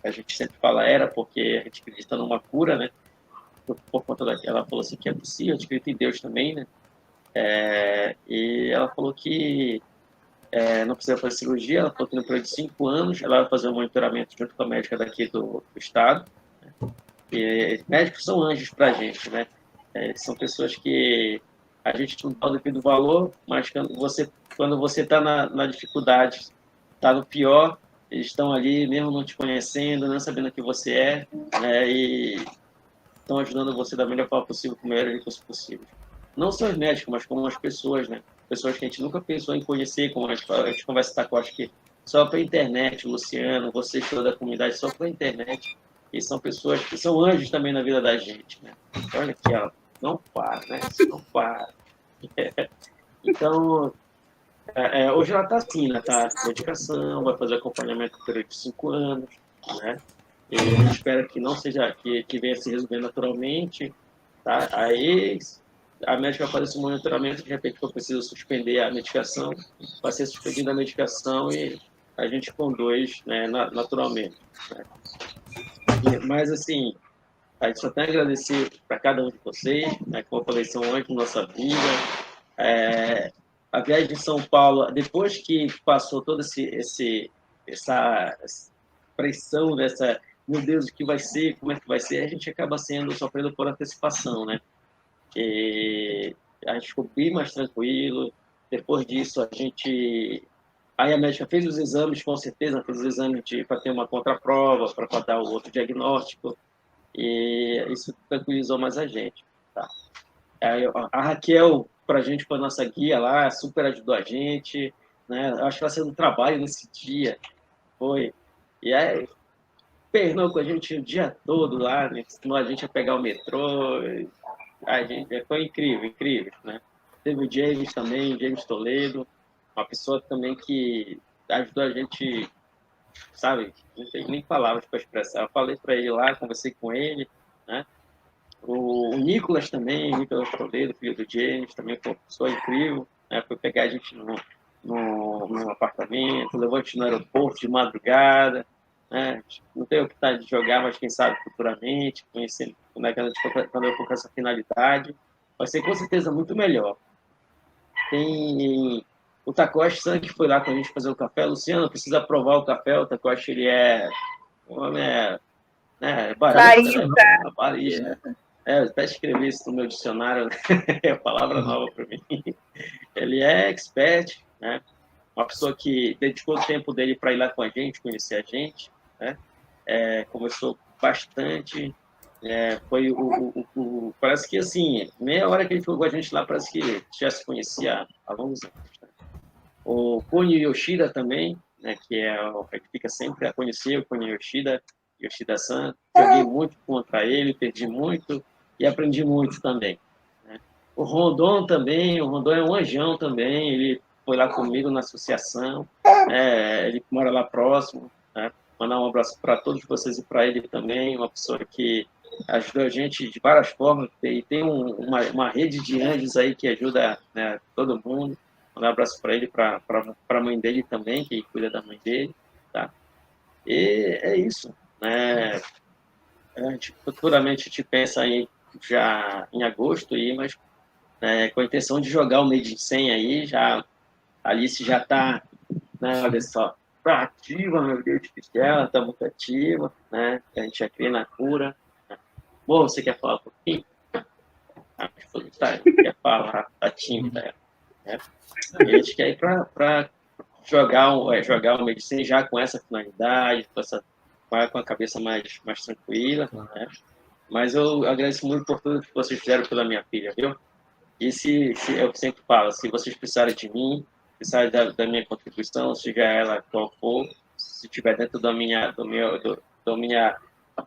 a gente sempre fala porque a gente acredita numa cura, né, por conta daquela, ela falou assim que é possível, a gente acredita em Deus também, né, e ela falou que não precisa fazer cirurgia, ela falou que no período de 5 anos ela vai fazer um monitoramento junto com a médica daqui do estado. E médicos são anjos para a gente, né? São pessoas que a gente não dá o devido valor, mas quando você está na dificuldade, está no pior, eles estão ali, mesmo não te conhecendo, não sabendo o que você é, né? E estão ajudando você da melhor forma possível, com o melhor recurso possível. não só os médicos, mas como as pessoas, né? Pessoas que a gente nunca pensou em conhecer, como a gente conversa com, acho que só pela internet, Luciano, vocês toda a comunidade, só pela internet, e são pessoas que são anjos também na vida da gente, né? Olha aqui, ó, não para, né? Isso não para. Então, hoje ela está assim, né? Está com medicação, vai fazer acompanhamento durante 5 anos, né? E a gente espera que não seja, que venha se resolver naturalmente, tá? Aí a médica vai fazer esse monitoramento, de repente for preciso suspender a medicação, vai ser suspendida a medicação e a gente conduz, né, naturalmente, né? Mas, assim, a gente só tem a agradecer para cada um de vocês, né? Como eu falei, são anjos na nossa vida. A viagem de São Paulo, depois que passou toda essa pressão dessa, meu Deus, o que vai ser, como é que vai ser, a gente acaba sofrendo por antecipação, né? E a gente ficou bem mais tranquilo. Depois disso, aí a médica fez os exames, com certeza, fez os exames para ter uma contraprova, para dar o outro diagnóstico, e isso tranquilizou mais a gente, tá? A Raquel, para a gente, foi a nossa guia lá, super ajudou a gente, né? Eu acho que ela saiu do trabalho nesse dia, foi. E aí, pernou com a gente o dia todo lá, né? Ensinou a gente a pegar o metrô. Foi incrível, incrível, né? Teve o James também, James Toledo, uma pessoa também que ajudou a gente, sabe? Não tem nem palavras para expressar. Eu falei para ele lá, conversei com ele, né? O Nicolas também, Nicolas Toledo, filho do James, também foi uma pessoa incrível, né? Foi pegar a gente no apartamento, levou a gente no aeroporto de madrugada, né? Não tem o que tá de jogar, mas quem sabe futuramente, conhecendo quando eu for com essa finalidade, vai ser com certeza muito melhor. Tem o Takoshi San, que foi lá com a gente fazer o café. Luciano, precisa provar o café. O Takoshi, ele o homem barista, né? Barista. Eu até escrevi isso no meu dicionário, né? É palavra nova para mim. Ele é expert, né? Uma pessoa que dedicou o tempo dele para ir lá com a gente, conhecer a gente, né? Conversou bastante. Foi parece que, assim, meia hora que ele ficou com a gente lá, parece que já se conhecia há longos anos, né? O Kuni Yoshida também, né, que fica sempre a conhecer o Kuni Yoshida-san. Joguei muito contra ele, perdi muito e aprendi muito também, né? O Rondon também, o Rondon é um anjão também, ele foi lá comigo na associação, ele mora lá próximo, né? Mandar um abraço para todos vocês e para ele também, uma pessoa que ajudou a gente de várias formas, e tem uma rede de anjos aí que ajuda, né, todo mundo. Mandar um abraço para ele, para a mãe dele também, que cuida da mãe dele, tá? E é isso, né? Futuramente a gente pensa já em agosto, mas com a intenção de jogar o Made in 100 aí, já, a Alice já está, né, olha só, tá ativa, meu Deus do céu, ela está muito ativa, né? A gente já crê na cura. Bom, você quer falar um pouquinho? Quer falar, tá tímida, né? A gente quer ir para jogar o Medicine já com essa finalidade, com a cabeça mais tranquila, né? Mas eu agradeço muito por tudo que vocês fizeram pela minha filha, viu? E eu sempre falo, se vocês precisarem de mim, precisarem da minha contribuição, seja ela qual for, se estiver dentro da minha,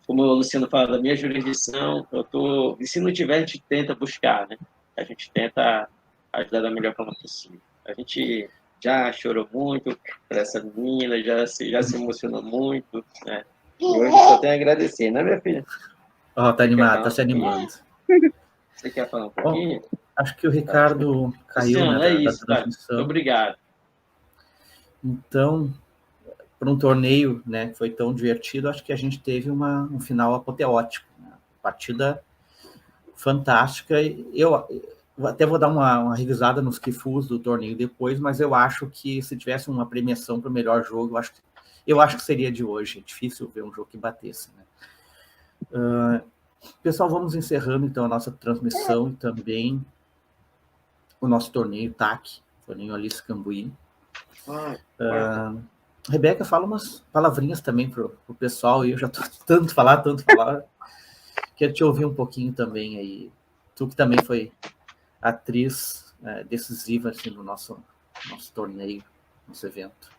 como o Luciano fala, da minha jurisdição, e se não tiver, a gente tenta buscar, né? A gente tenta ajudar da melhor forma possível. A gente já chorou muito por essa menina, já se emocionou muito, né? E hoje só tenho a agradecer, né, minha filha? Tá animado, tá se animando. Você quer falar um pouquinho? Acho que o Ricardo caiu, Luciano, né, isso, da transmissão. Tá? Obrigado. Então, para um torneio, né, que foi tão divertido, acho que a gente teve um final apoteótico, né? Partida fantástica. Eu até vou dar uma revisada nos Kifus do torneio depois, mas eu acho que se tivesse uma premiação para o melhor jogo, eu acho que seria de hoje. É difícil ver um jogo que batesse, né? Pessoal, vamos encerrando então a nossa transmissão e também o nosso torneio TAC, torneio Alice Cambuí. Rebeca, fala umas palavrinhas também para o pessoal, e eu já estou tanto falar, quero te ouvir um pouquinho também aí. Tu que também foi atriz decisiva assim, no nosso torneio, nosso evento.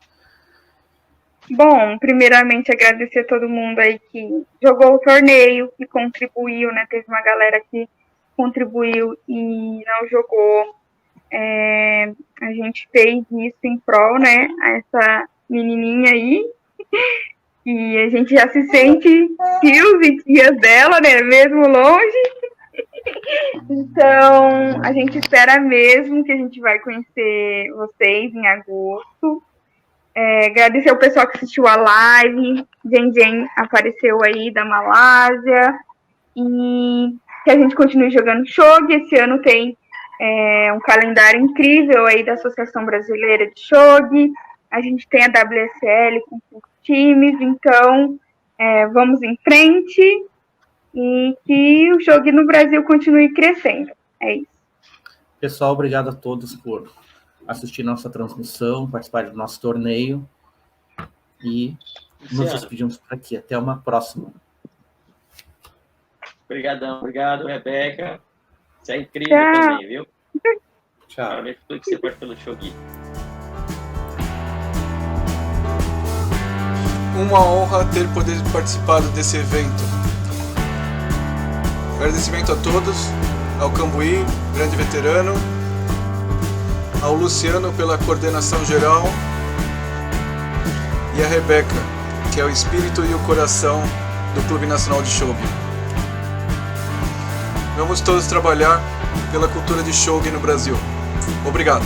Bom, primeiramente agradecer a todo mundo aí que jogou o torneio, que contribuiu, né? Teve uma galera que contribuiu e não jogou. A gente fez isso em prol, né? A essa menininha aí. E a gente já se sente tios e tias dela, né? Mesmo longe. Então, a gente espera mesmo que a gente vai conhecer vocês em agosto. Agradecer ao pessoal que assistiu a live. Jen apareceu aí da Malásia. E que a gente continue jogando Shogi. Esse ano tem um calendário incrível aí da Associação Brasileira de Shogi. A gente tem a WSL com 5 times. Então, vamos em frente. E que o Shogi no Brasil continue crescendo. É isso. Pessoal, obrigado a todos por assistir nossa transmissão, participar do nosso torneio. E nos despedimos por aqui. Até uma próxima. Obrigadão, obrigado, Rebeca. Você é incrível também, viu? Tchau. Parabéns por tudo que você faz pelo Shogi. Uma honra ter podido participado desse evento. Agradecimento a todos, ao Cambuí, grande veterano, ao Luciano pela coordenação geral e a Rebeca, que é o espírito e o coração do Clube Nacional de Shogi. Vamos todos trabalhar pela cultura de Shogi no Brasil. Obrigado.